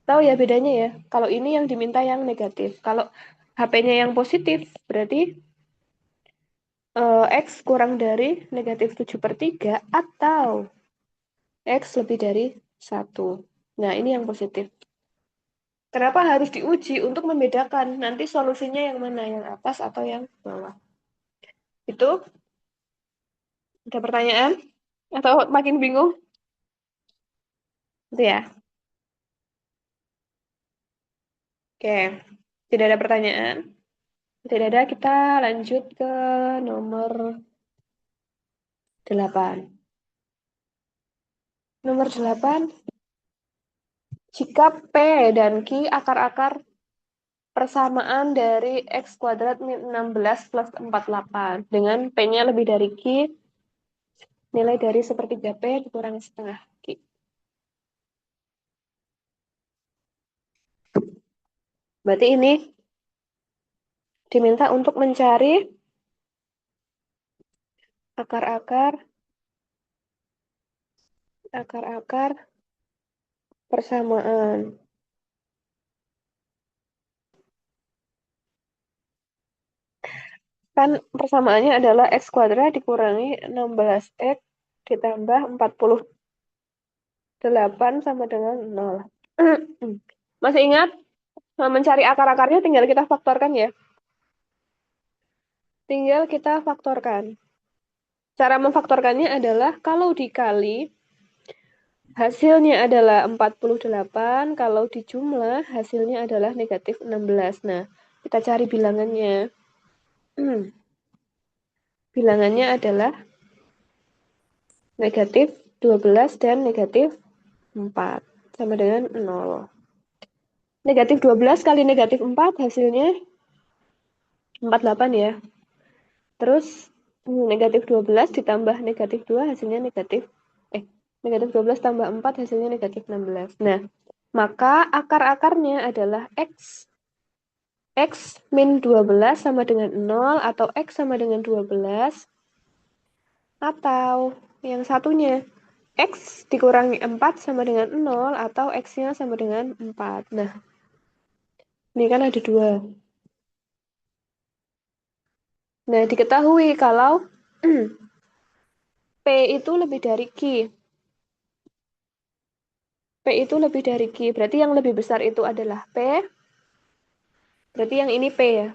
Tahu ya bedanya ya? Kalau ini yang diminta yang negatif. Kalau HP-nya yang positif, berarti X kurang dari negatif 7/3 atau X lebih dari 1. Nah, ini yang positif. Kenapa harus diuji untuk membedakan nanti solusinya yang mana, yang atas atau yang bawah? Itu ada pertanyaan? Atau makin bingung? Itu ya. Oke, tidak ada pertanyaan. Tidak ada, kita lanjut ke nomor 8. Nomor 8, jika P dan Q akar-akar persamaan dari X kuadrat min 16 plus 48. Dengan P-nya lebih dari Q, nilai dari sepertiga P dikurangi setengah Q. Berarti ini diminta untuk mencari akar-akar persamaan. Kan persamaannya adalah X kuadrat dikurangi 16X ditambah 48 sama dengan 0. Masih ingat? Mencari akar-akarnya tinggal kita faktorkan ya. Tinggal kita faktorkan. Cara memfaktorkannya adalah kalau dikali hasilnya adalah 48, kalau dijumlah hasilnya adalah negatif 16. Nah, kita cari bilangannya. Bilangannya adalah negatif 12 dan negatif 4. Sama dengan 0. Negatif 12 kali negatif 4 hasilnya 48 ya. Terus negatif 12 ditambah negatif 2 hasilnya negatif 12 tambah 4 hasilnya negatif 16. Nah, maka akar-akarnya adalah X min 12 sama dengan 0 atau X sama dengan 12 atau yang satunya X dikurangi 4 sama dengan 0 atau X-nya sama dengan 4. Nah, ini kan ada 2. Nah, diketahui kalau P itu lebih dari Q. P itu lebih dari Q. Berarti yang lebih besar itu adalah P. Berarti yang ini P ya.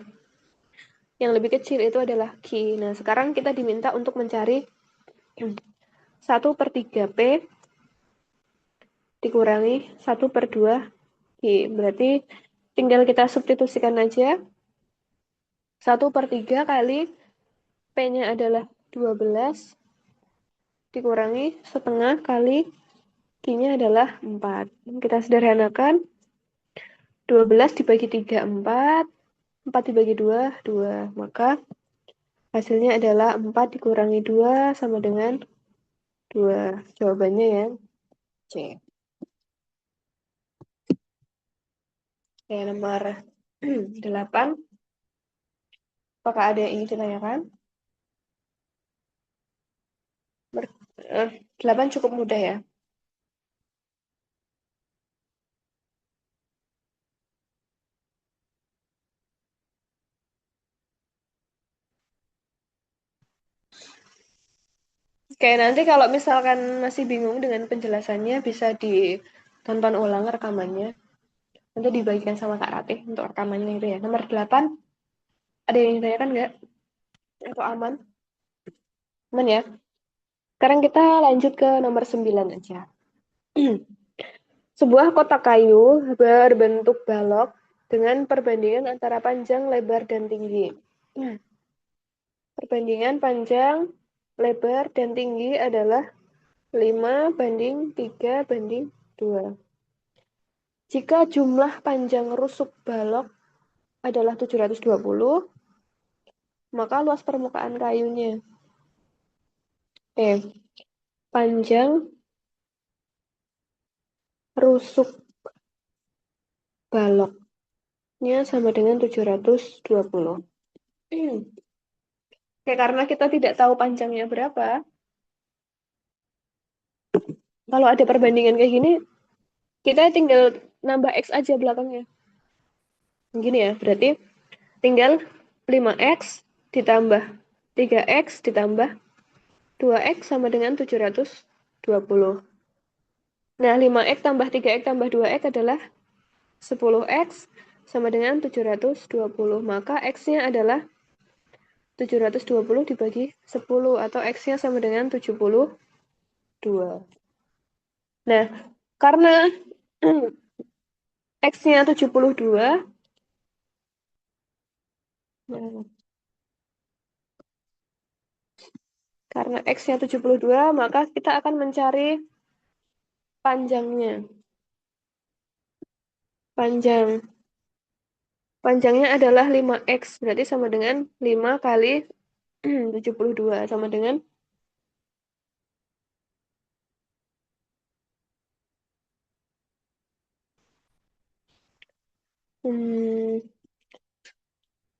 Yang lebih kecil itu adalah Q. Nah, sekarang kita diminta untuk mencari 1/3 P dikurangi 1/2 Q. Berarti tinggal kita substitusikan aja. 1/3 kali P-nya adalah 12 dikurangi setengah kali Q-nya adalah 4. Kita sederhanakan. 12 dibagi 3, 4. 4 dibagi 2, 2. Maka hasilnya adalah 4 dikurangi 2 sama dengan 2. Jawabannya yang C. Oke, nomor 8. Apakah ada yang ingin ditanyakan? 8 cukup mudah ya. Oke, nanti kalau misalkan masih bingung dengan penjelasannya, bisa ditonton ulang rekamannya. Nanti dibagikan sama Kak Ratih untuk rekamannya itu ya. Nomor 8, Ada yang ditanyakan nggak? Atau aman? Aman ya? Sekarang kita lanjut ke nomor 9 aja. Sebuah kotak kayu berbentuk balok dengan perbandingan antara panjang, lebar, dan tinggi. Perbandingan panjang, lebar, dan tinggi adalah 5:3:2. Jika jumlah panjang rusuk balok adalah 720, maka luas permukaan kayunya. Panjang rusuk baloknya sama dengan 720. Oke, karena kita tidak tahu panjangnya berapa, kalau ada perbandingan kayak gini, kita tinggal nambah X aja belakangnya. Gini ya, berarti tinggal 5X ditambah 3X ditambah 2X sama dengan 720. Nah, 5X tambah 3X tambah 2X adalah 10X sama dengan 720. Maka X-nya adalah 720 dibagi 10 atau X-nya sama dengan 72. Nah, karena X-nya 72, karena X-nya 72, maka kita akan mencari panjangnya. Panjangnya adalah 5X, berarti sama dengan 5 kali 72, sama dengan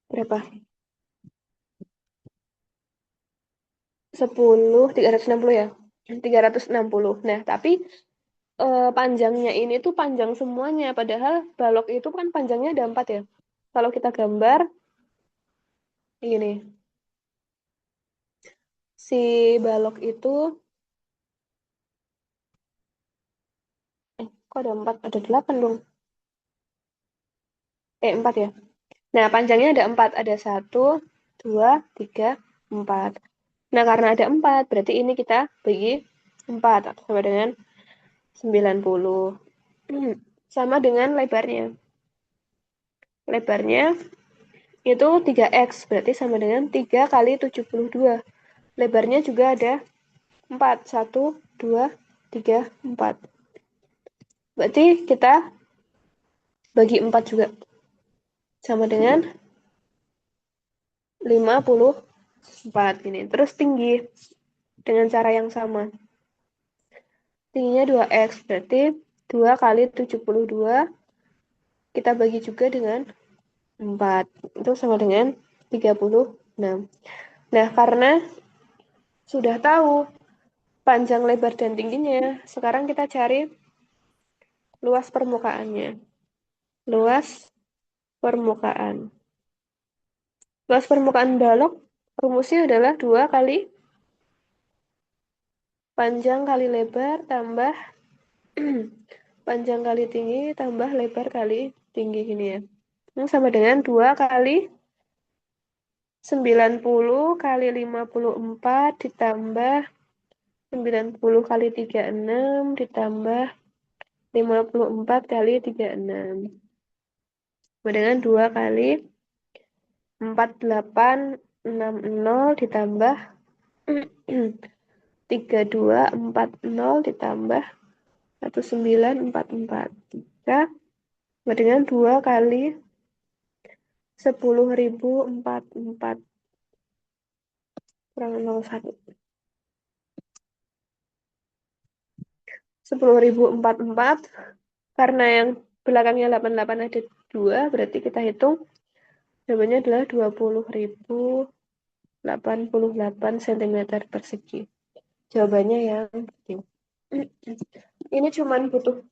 berapa? 360 ya? 360. Nah, tapi panjangnya ini tuh panjang semuanya, padahal balok itu kan panjangnya ada 4 ya. Kalau kita gambar, ini, si balok itu, kok ada 4? Ada 8 dong. 4 ya. Nah, panjangnya ada 4. Ada 1, 2, 3, 4. Nah, karena ada 4, berarti ini kita bagi 4, sama dengan 90. Sama dengan lebarnya. Lebarnya itu 3X, berarti sama dengan 3 kali 72. Lebarnya juga ada 4. 1, 2, 3, 4. Berarti kita bagi 4 juga. Sama dengan 54 ini. Terus tinggi dengan cara yang sama. Tingginya 2X, berarti 2 kali 72 kita bagi juga dengan 4. Itu sama dengan 36. Nah, karena sudah tahu panjang, lebar, dan tingginya, sekarang kita cari luas permukaannya. Luas permukaan. Luas permukaan balok rumusnya adalah 2 kali panjang kali lebar tambah panjang kali tinggi tambah lebar kali tinggi gini ya. Ini sama dengan 2 kali 90 kali 54 ditambah 90 kali 36 ditambah 54 kali 36. Sama dengan 2 kali 4860 ditambah 3240 ditambah 1944. Sama dengan 2 kali 10.044 kurang 01. 10.044 karena yang belakangnya 88 ada 2, berarti kita hitung jawabannya adalah 20.088 cm persegi. Jawabannya yang ini cuman butuh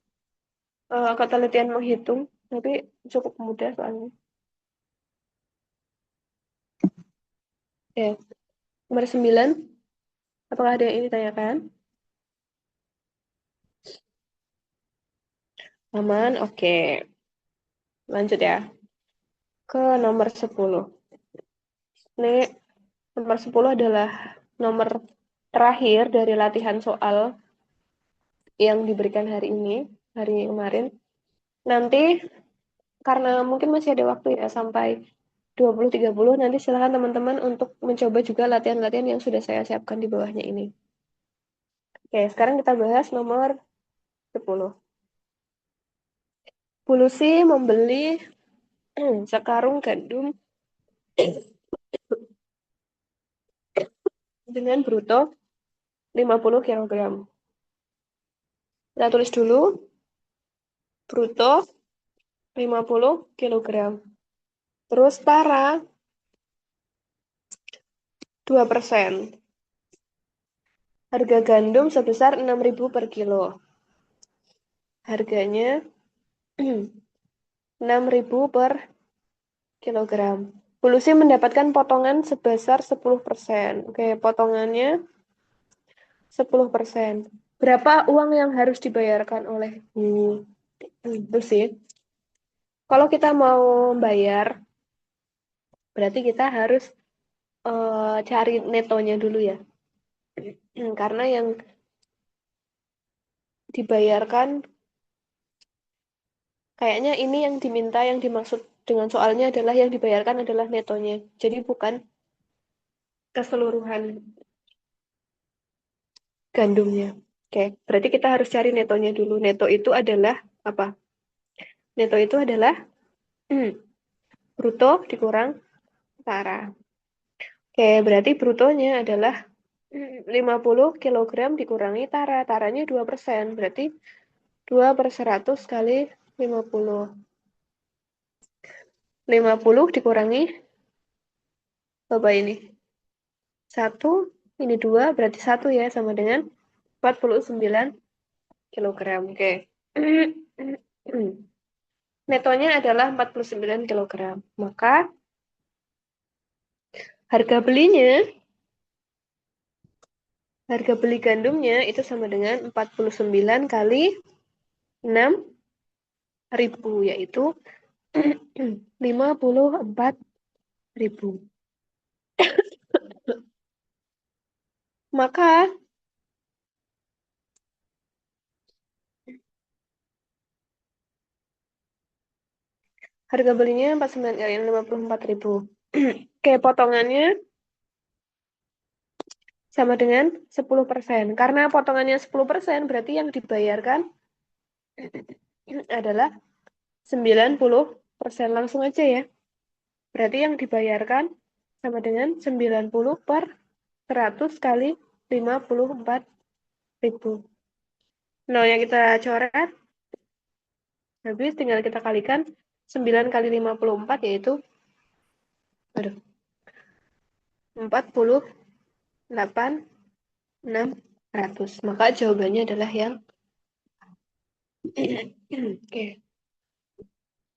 ketelitian menghitung, tapi cukup mudah soalnya. Nomor 9. Apakah ada yang ingin ditanyakan? Aman? Oke. Lanjut ya. Ke nomor 10. Ini nomor 10 adalah nomor terakhir dari latihan soal yang diberikan hari ini, hari kemarin. Nanti karena mungkin masih ada waktu ya sampai 20.30, nanti silakan teman-teman untuk mencoba juga latihan-latihan yang sudah saya siapkan di bawahnya ini. Oke, sekarang kita bahas nomor 10. Pulusi membeli sekarung gandum dengan bruto 50 kilogram. Kita tulis dulu, bruto 50 kilogram. Terus tara 2%. Harga gandum sebesar 6.000 per kilo. Harganya 6.000 per kilogram. Pulusi mendapatkan potongan sebesar 10%. Oke, potongannya 10%. Berapa uang yang harus dibayarkan oleh Bu Lucy? Kalau kita mau bayar, berarti kita harus cari netonya dulu ya. Karena yang dibayarkan, kayaknya ini yang diminta, yang dimaksud dengan soalnya adalah yang dibayarkan adalah netonya. Jadi bukan keseluruhan gandumnya. Oke, berarti kita harus cari netonya dulu. Neto itu adalah apa? Neto itu adalah bruto dikurang tara. Oke, berarti brutonya adalah 50 kilogram dikurangi tara. Taranya 2%. Berarti 2/100 kali 50. 50 dikurangi berapa ini? 1, ini 2, berarti 1 ya, sama dengan 49 kilogram. Oke. Netonya adalah 49 kilogram. Maka harga belinya, harga beli gandumnya itu sama dengan 49 kali 6.000, yaitu 54.000. Maka harga belinya 49 kali 54.000. Oke, potongannya sama dengan 10%. Karena potongannya 10%, berarti yang dibayarkan adalah 90%. Langsung aja ya. Berarti yang dibayarkan sama dengan 90 per 100 kali 54.000. Nah, yang kita coret, habis tinggal kita kalikan 9 kali 54, yaitu 48.600. Maka jawabannya adalah yang oke.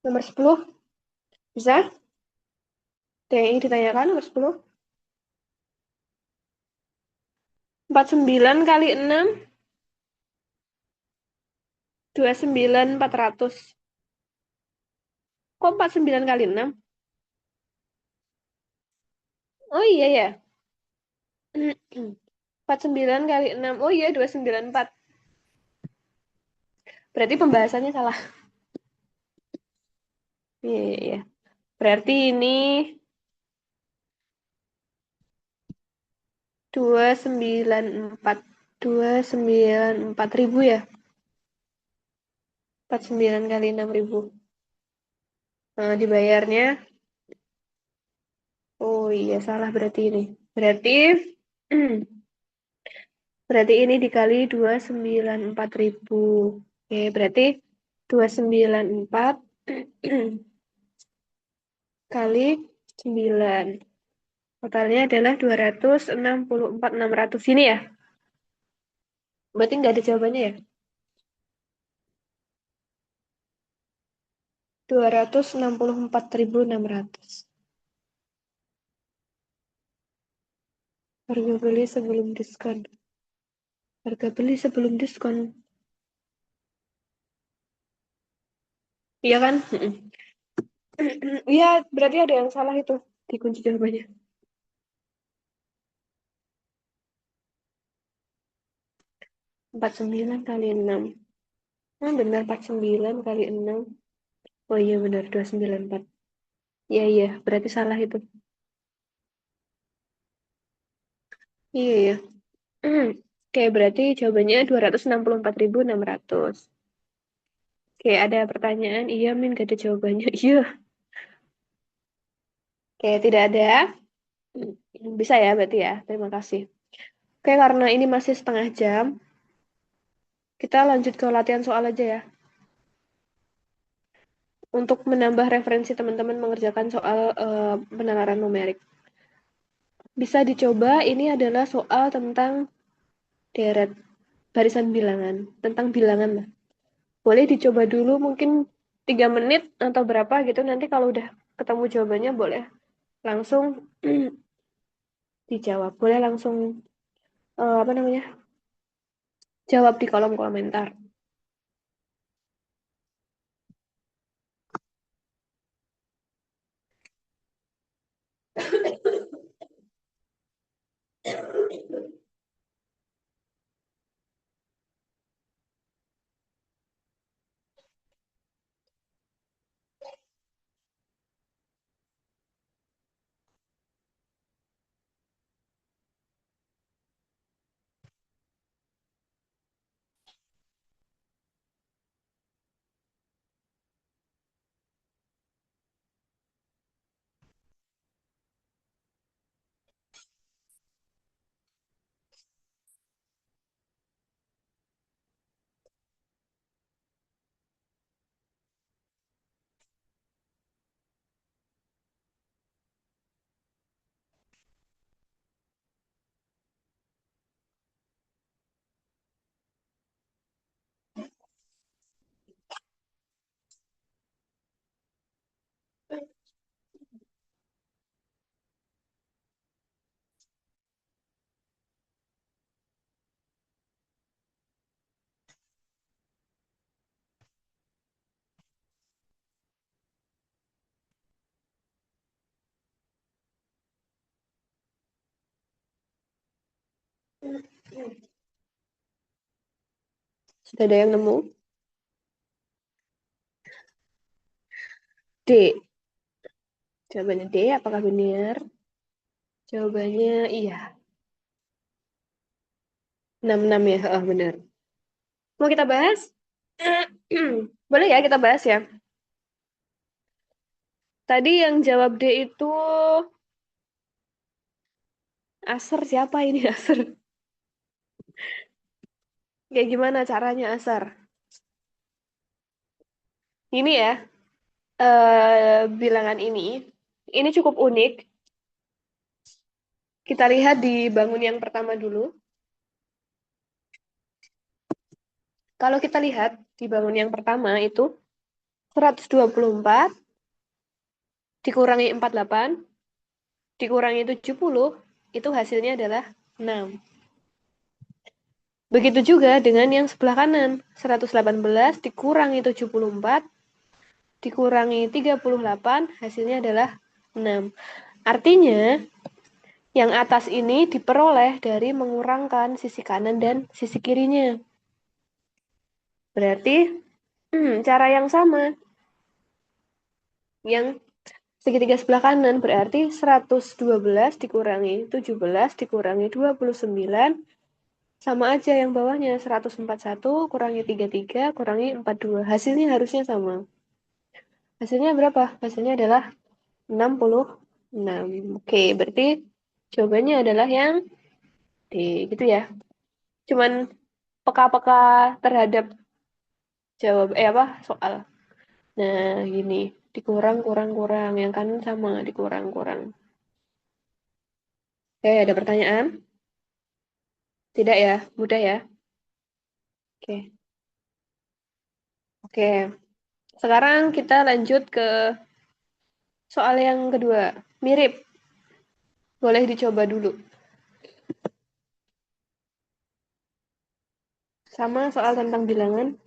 Nomor 10 bisa? Yang ingin ditanyakan nomor 10. 49 kali 6, 29.400. Kok 49 kali 6? Oh iya ya. 49 kali 6. Oh iya, 294. Berarti pembahasannya salah. Iya, iya, iya. Berarti ini 294. 294.000 ya. 49 kali 6.000. Nah, dibayarnya. Oh iya, salah berarti ini. Berarti berarti ini dikali 294.000. Oke, berarti 294 kali 9. Totalnya adalah 264.600 ini ya. Berarti nggak ada jawabannya ya? 264.600. Harga beli sebelum diskon. Harga beli sebelum diskon. Iya kan? Iya, berarti ada yang salah itu di kunci jawabannya. 49 kali 6. Nah, benar 49 kali 6. Oh iya benar 294. Iya iya, berarti salah itu. Iya iya. Oke, berarti jawabannya 264.600. Oke, ada pertanyaan. Iya, Min, gak ada jawabannya. Iya. Oke, tidak ada. Bisa ya, berarti ya. Terima kasih. Oke, karena ini masih setengah jam, kita lanjut ke latihan soal aja ya. Untuk menambah referensi teman-teman mengerjakan soal penalaran numerik. Bisa dicoba, ini adalah soal tentang deret barisan bilangan. Tentang bilangan lah. Boleh dicoba dulu mungkin 3 menit atau berapa gitu. Nanti kalau udah ketemu jawabannya boleh langsung dijawab. Boleh langsung apa namanya? Jawab di kolom komentar. Sudah ada yang nemu? D. Jawabannya D, apakah benar? Jawabannya iya. 66 ya, oh, benar. Mau kita bahas? Boleh ya kita bahas ya. Tadi yang jawab D itu Aser, siapa ini Aser? Kayak gimana caranya Aser? Ini ya, bilangan ini cukup unik. Kita lihat di bangun yang pertama dulu. Kalau kita lihat di bangun yang pertama itu 124 dikurangi 48 dikurangi 70 itu hasilnya adalah 6. Begitu juga dengan yang sebelah kanan. 118 dikurangi 74 dikurangi 38 hasilnya adalah 6. Artinya yang atas ini diperoleh dari mengurangkan sisi kanan dan sisi kirinya. Berarti cara yang sama. Yang segitiga sebelah kanan berarti 112 dikurangi 17 dikurangi 29 sama aja yang bawahnya 141 kurangi 33 kurangi 42. Hasilnya harusnya sama. Hasilnya berapa? Hasilnya adalah 66. Oke, berarti jawabannya adalah yang D gitu ya. Cuman peka-peka terhadap jawab apa soal. Nah, gini, dikurang kurang kurang yang kanan sama dikurang kurang. Oke, ada pertanyaan? Tidak ya, mudah ya. Oke. Oke. Sekarang kita lanjut ke soal yang kedua. Mirip. Boleh dicoba dulu. Sama soal tentang bilangan.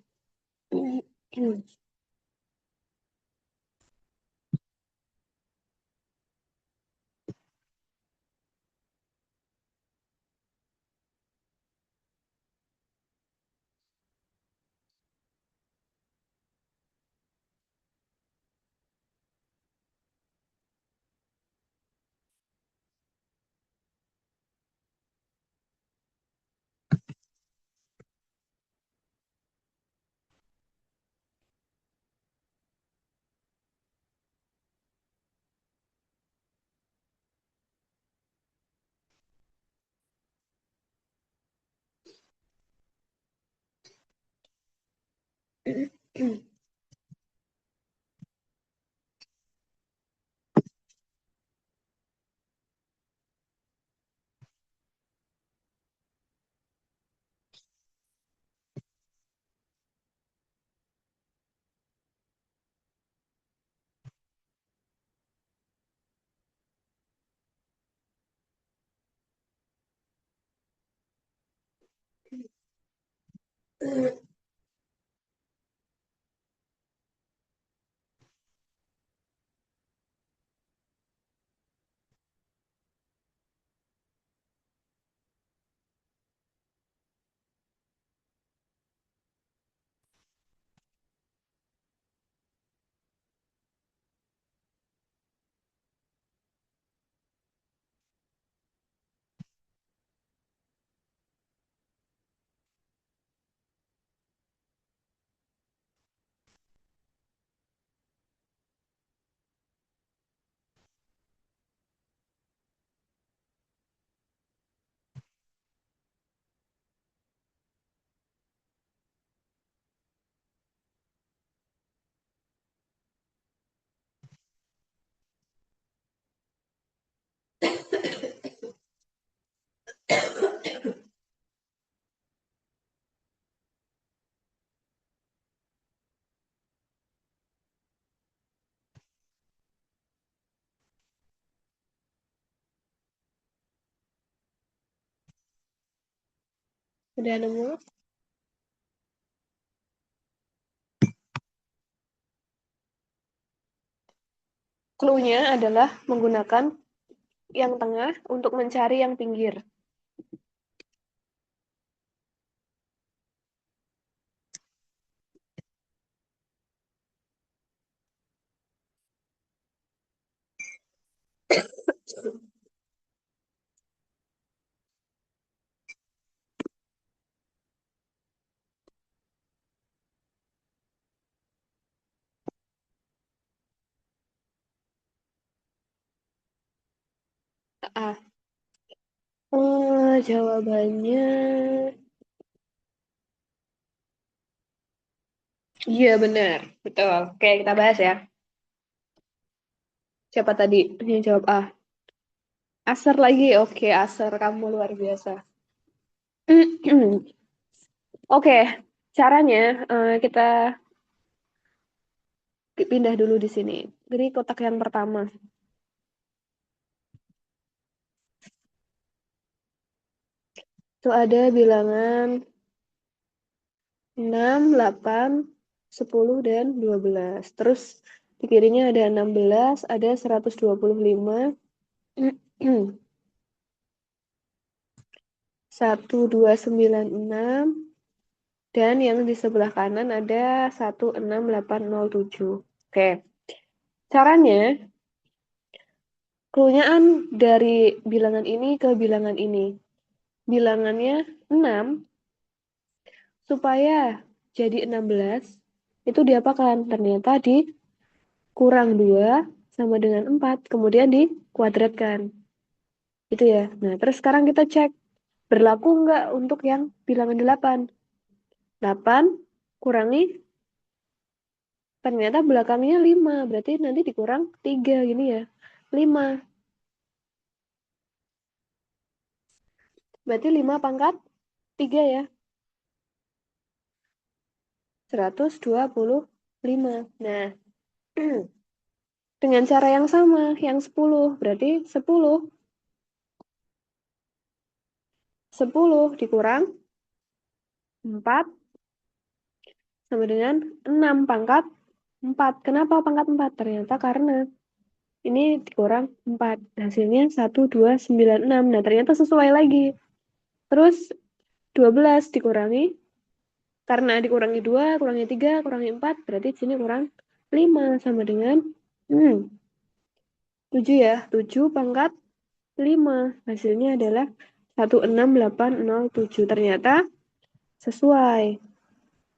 Udah nemu? Clue-nya adalah menggunakan yang tengah untuk mencari yang pinggir. Ah, jawabannya iya benar, betul. Oke, kita bahas ya. Siapa tadi yang jawab A? Aser lagi. Oke, Aser, kamu luar biasa. Oke, caranya kita pindah dulu di sini. Jadi kotak yang pertama. Itu ada bilangan 6, 8, 10, dan 12. Terus di kirinya ada 16, ada 125, 1296, dan yang di sebelah kanan ada 16807. Oke, caranya clue-nya dari bilangan ini ke bilangan ini. Bilangannya 6 supaya jadi 16 itu diapakan? Ternyata dikurang 2 sama dengan 4, kemudian dikuadratkan. Itu ya. Nah, terus sekarang kita cek berlaku nggak untuk yang bilangan 8. 8 kurangi ternyata belakangnya 5, berarti nanti dikurang 3 gini ya. 5. Berarti 5 pangkat 3 ya. 125. Nah, dengan cara yang sama, yang 10, berarti 10 dikurang 4 sama dengan 6 pangkat 4. Kenapa pangkat 4? Ternyata karena ini dikurang 4. Hasilnya 1296. Nah, ternyata sesuai lagi. Terus 12 dikurangi, karena dikurangi 2, kurangi 3, kurangi 4, berarti di sini kurang 5 sama dengan 7 ya. 7 pangkat 5. Hasilnya adalah 16807. Sesuai.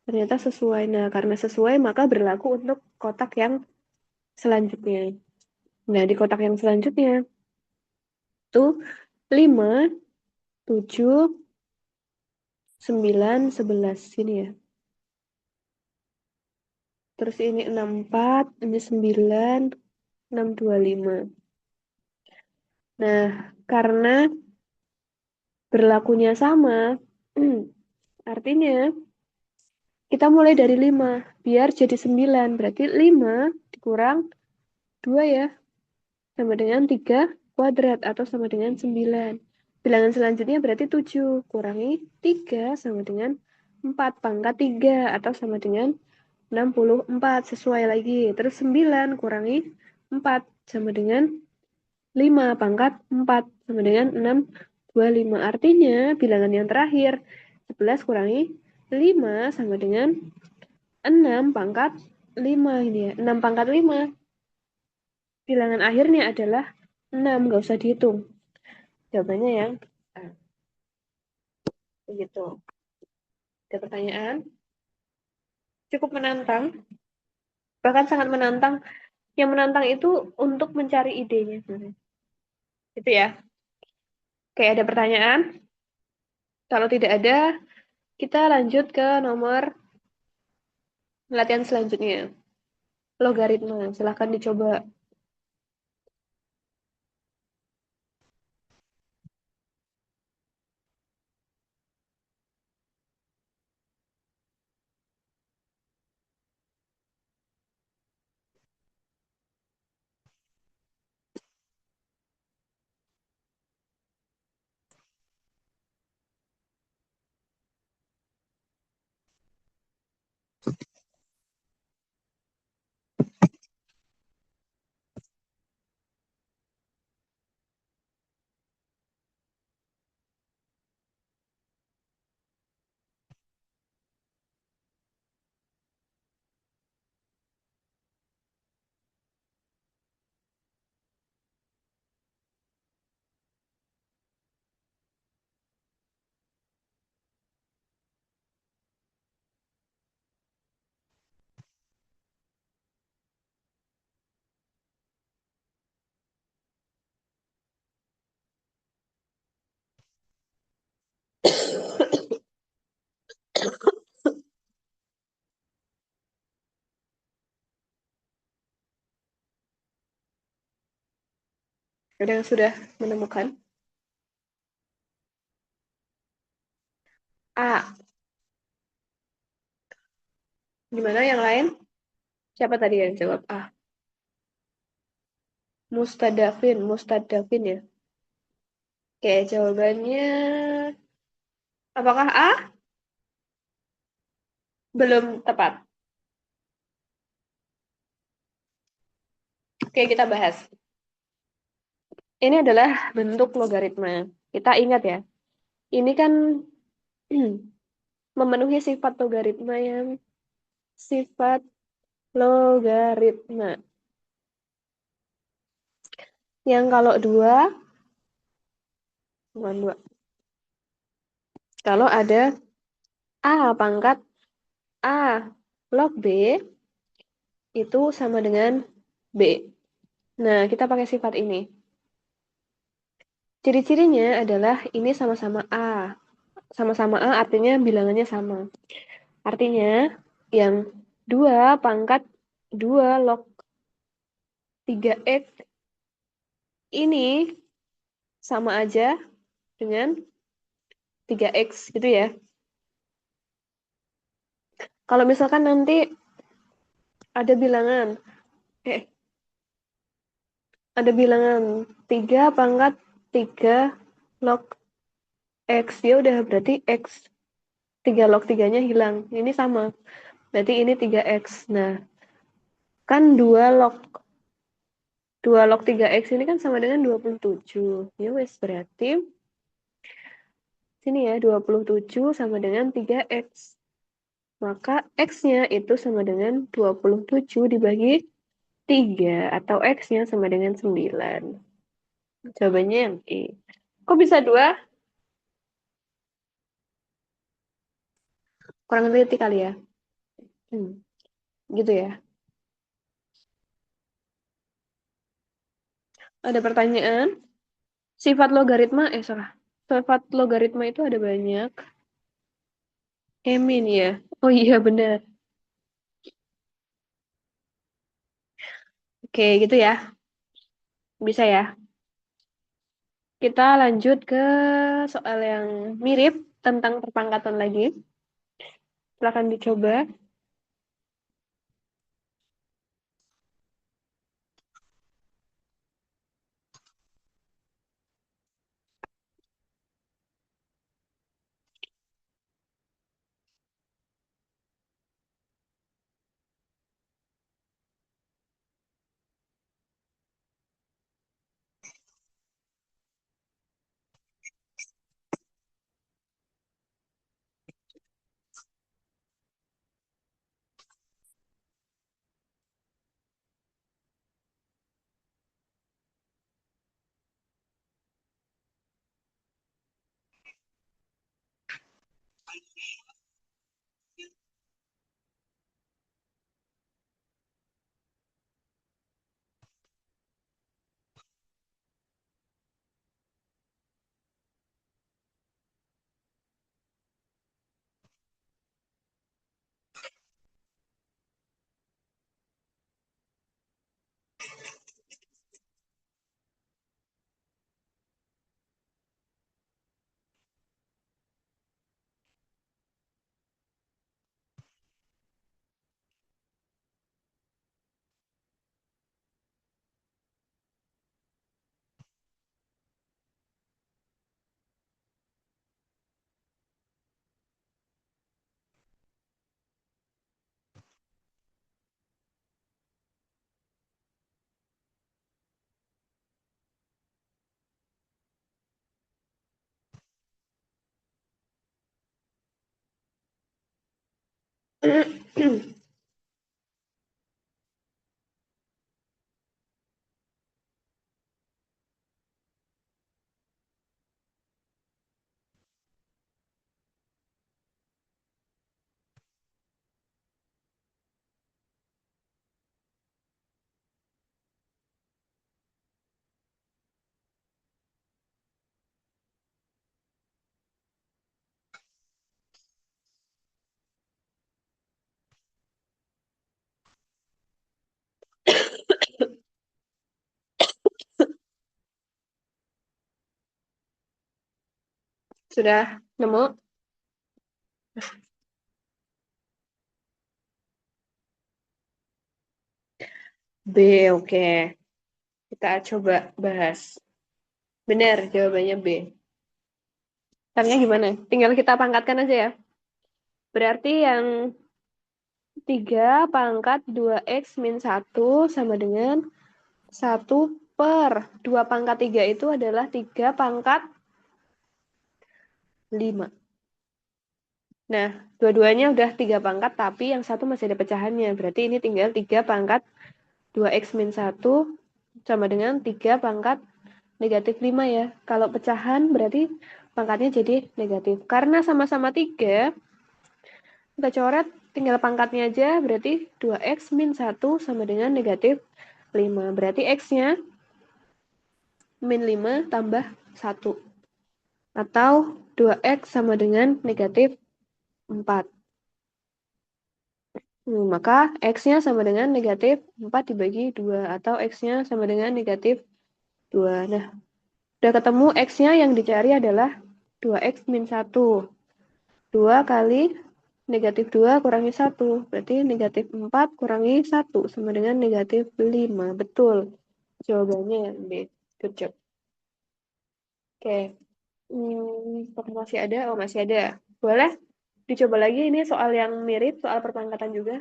Ternyata sesuai. Nah, karena sesuai maka berlaku untuk kotak yang selanjutnya. Nah, di kotak yang selanjutnya itu 5, 7, 9, 11. Sini ya. Terus ini 64, ini 9, 625. Nah, karena berlakunya sama, artinya kita mulai dari 5, biar jadi 9. Berarti 5 dikurang 2 ya, sama dengan 3 kuadrat atau sama dengan 9. Bilangan selanjutnya berarti 7, kurangi 3 sama dengan 4 pangkat 3 atau sama dengan 64, sesuai lagi. Terus 9 kurangi 4 sama dengan 5 pangkat 4 sama dengan 625. Artinya bilangan yang terakhir 11 kurangi 5 sama dengan 6 pangkat 5 ini ya. 6 pangkat 5. Bilangan akhirnya adalah 6, nggak usah dihitung. Jawabannya yang begitu. Ada pertanyaan? Cukup menantang, bahkan sangat menantang. Yang menantang itu untuk mencari idenya. Itu ya. Oke, ada pertanyaan? Kalau tidak ada, kita lanjut ke nomor latihan selanjutnya. Logaritma, silahkan dicoba. Ada yang sudah menemukan? A. Gimana yang lain? Siapa tadi yang jawab A? Mustadafin ya. Oke, jawabannya apakah A? Belum tepat. Oke, kita bahas. Ini adalah bentuk logaritma. Kita ingat ya, ini kan memenuhi sifat logaritma yang sifat logaritma. Yang kalau bukan dua. Kalau ada A pangkat A log B, itu sama dengan B. Nah, kita pakai sifat ini. Ciri-cirinya adalah ini sama-sama A. Sama-sama A artinya bilangannya sama. Artinya yang 2 pangkat 2 log 3X ini sama aja dengan 3X gitu ya. Kalau misalkan nanti ada bilangan, ada bilangan 3 pangkat 3 log X, ya udah berarti X 3 log 3-nya hilang. Ini sama. Berarti ini 3X. Nah, kan 2 log 3X ini kan sama dengan 27. Ya wes, berarti sini ya 27 sama dengan 3X. Maka X-nya itu sama dengan 27 dibagi 3 atau X-nya sama dengan 9. Jawabannya yang E. Kok bisa 2? Kurang teliti kali ya. Gitu ya. Ada pertanyaan? Sifat logaritma, salah. Sifat logaritma itu ada banyak. Emin ya. Oh iya benar. Oke, gitu ya. Bisa ya. Kita lanjut ke soal yang mirip tentang perpangkatan lagi. Silakan dicoba. Sudah nemu? B, oke. Kita coba bahas. Benar, jawabannya B. Caranya gimana? Tinggal kita pangkatkan aja ya. Berarti yang 3 pangkat 2x min 1 sama dengan 1/2 pangkat 3 itu adalah 3 pangkat 5. Nah, dua-duanya udah 3 pangkat, tapi yang satu masih ada pecahannya. Berarti ini tinggal 3 pangkat 2x min 1 sama dengan 3 pangkat negatif 5 ya. Kalau pecahan berarti pangkatnya jadi negatif. Karena sama-sama 3, kita coret tinggal pangkatnya aja, berarti 2x min 1 sama dengan negatif 5. Berarti x-nya min 5 tambah 1. Atau 2x sama dengan negatif 4. Maka x-nya sama dengan negatif 4 dibagi 2. Atau x-nya sama dengan negatif 2. Nah, udah ketemu x-nya yang dicari adalah 2x min 1. 2 kali negatif 2 kurangi 1. Berarti negatif 4 kurangi 1 sama dengan negatif 5. Betul. Jawabannya yang B. Good job. Oke. Apakah masih ada? Oh, masih ada. Boleh dicoba lagi ini soal yang mirip, soal perpangkatan juga.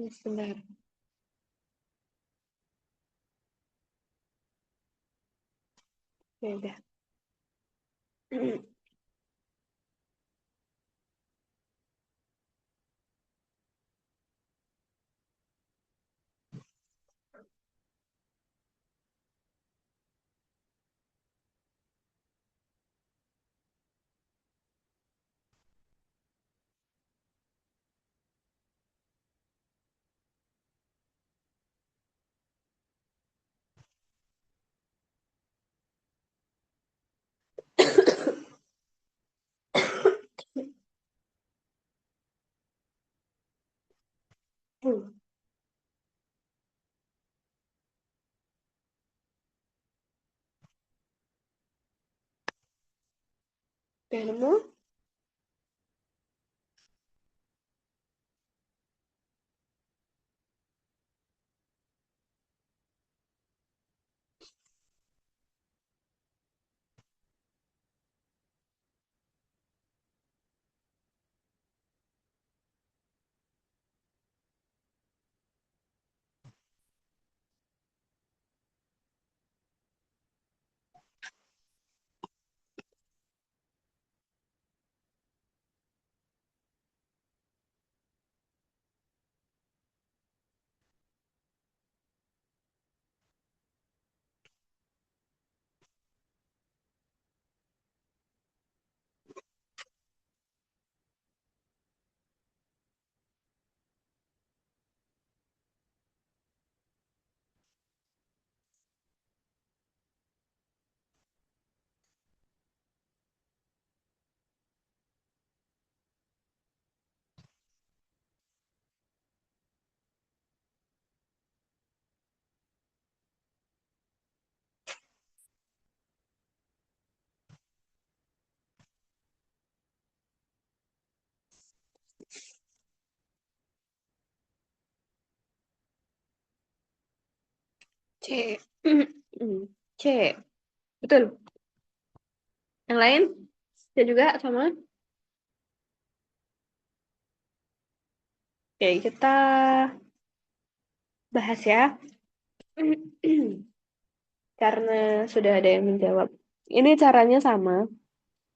Sebentar. Ya udah. Udah nemu? C. C. Betul. Yang lain? C juga sama? Oke, kita bahas ya. Karena sudah ada yang menjawab. Ini caranya sama,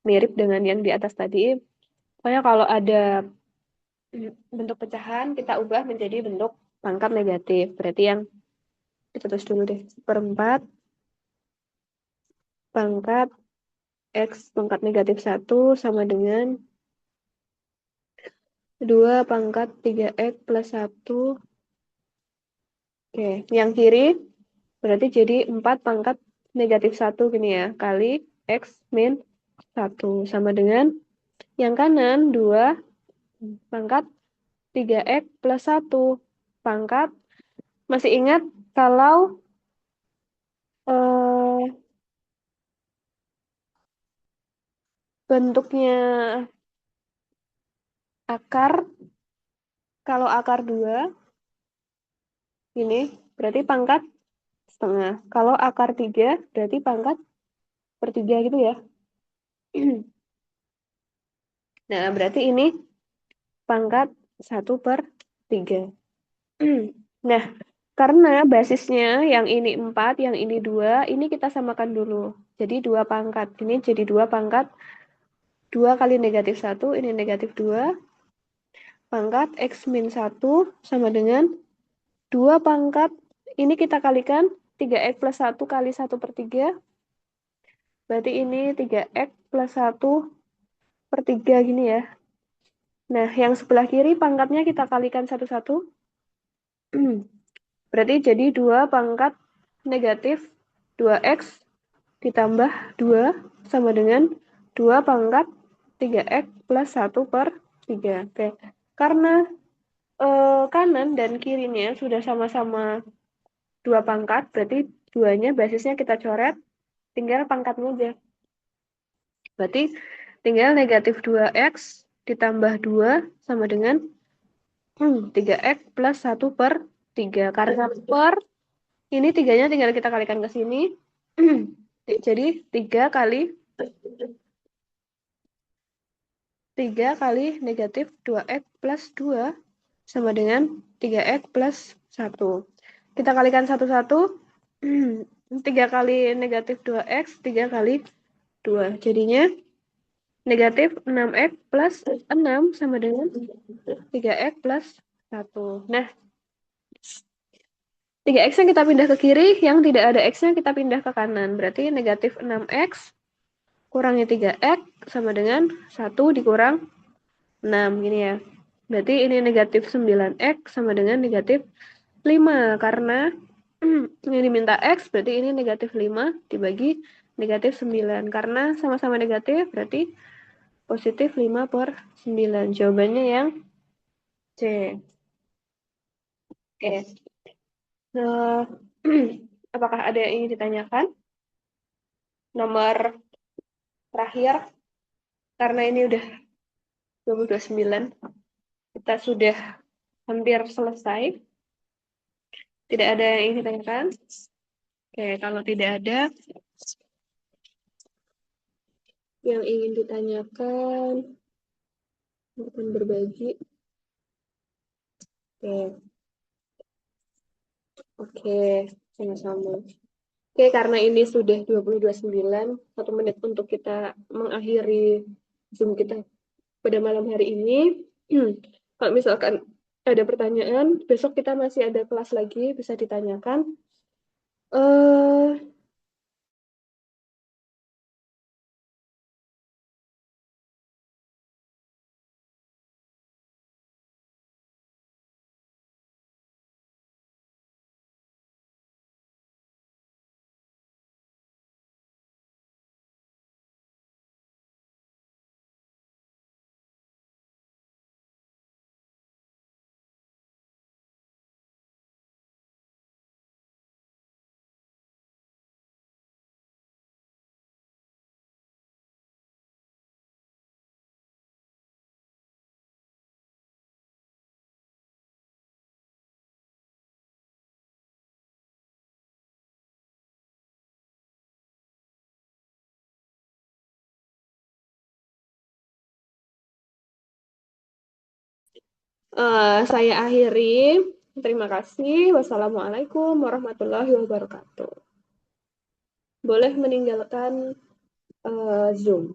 mirip dengan yang di atas tadi. Pokoknya kalau ada bentuk pecahan, kita ubah menjadi bentuk pangkat negatif. Berarti yang kita tulis dulu deh. 1/4 pangkat X pangkat negatif 1 sama dengan 2 pangkat 3X plus 1. Oke, yang kiri berarti jadi 4 pangkat negatif 1 gini ya, kali X min 1 sama dengan yang kanan 2 pangkat 3X plus 1 pangkat. Masih ingat kalau eh, bentuknya akar, kalau akar 2 ini berarti pangkat setengah. Kalau akar 3 berarti pangkat per 3 gitu ya. Nah, berarti ini pangkat 1/3. Nah, karena basisnya yang ini 4, yang ini 2, ini kita samakan dulu. Jadi 2 pangkat. Ini jadi 2 pangkat 2 kali negatif 1, ini negatif 2. Pangkat X min 1 sama dengan 2 pangkat. Ini kita kalikan 3X plus 1 kali 1/3. Berarti ini 3X plus 1/3 gini ya. Nah, yang sebelah kiri pangkatnya kita kalikan satu-satu. Berarti jadi 2 pangkat negatif 2X ditambah 2 sama dengan 2 pangkat 3X plus 1/3. Oke. Karena kanan dan kirinya sudah sama-sama 2 pangkat, berarti duanya basisnya kita coret, tinggal pangkatnya aja. Berarti tinggal negatif 2X ditambah 2 sama dengan 3X plus 1/3. Karena per, ini 3-nya tinggal kita kalikan ke sini. Jadi 3 kali negatif 2X plus 2 sama dengan 3X plus 1. Kita kalikan satu-satu. 3 kali negatif 2X, 3 kali 2. Jadinya negatif 6X plus 6 sama dengan 3X plus 1. Nah, 3X-nya kita pindah ke kiri, yang tidak ada X-nya kita pindah ke kanan. Berarti negatif 6X kurangi 3X sama dengan 1 dikurang 6. Gini ya. Berarti ini negatif 9X sama dengan negatif 5. Karena ini diminta X, berarti ini negatif 5 dibagi negatif 9. Karena sama-sama negatif, berarti positif 5/9. Jawabannya yang C. Oke. Nah, apakah ada yang ingin ditanyakan? Nomor terakhir karena ini udah 20.29, kita sudah hampir selesai. Tidak ada yang ingin ditanyakan? Oke, kalau tidak ada yang ingin ditanyakan, akan berbagi. Oke, oke, sama-sama. Oke, karena ini sudah 20.29, 1 menit untuk kita mengakhiri Zoom kita pada malam hari ini. Kalau misalkan ada pertanyaan, besok kita masih ada kelas lagi, bisa ditanyakan. Eh, saya akhiri. Terima kasih. Wassalamualaikum warahmatullahi wabarakatuh. Boleh meninggalkan Zoom.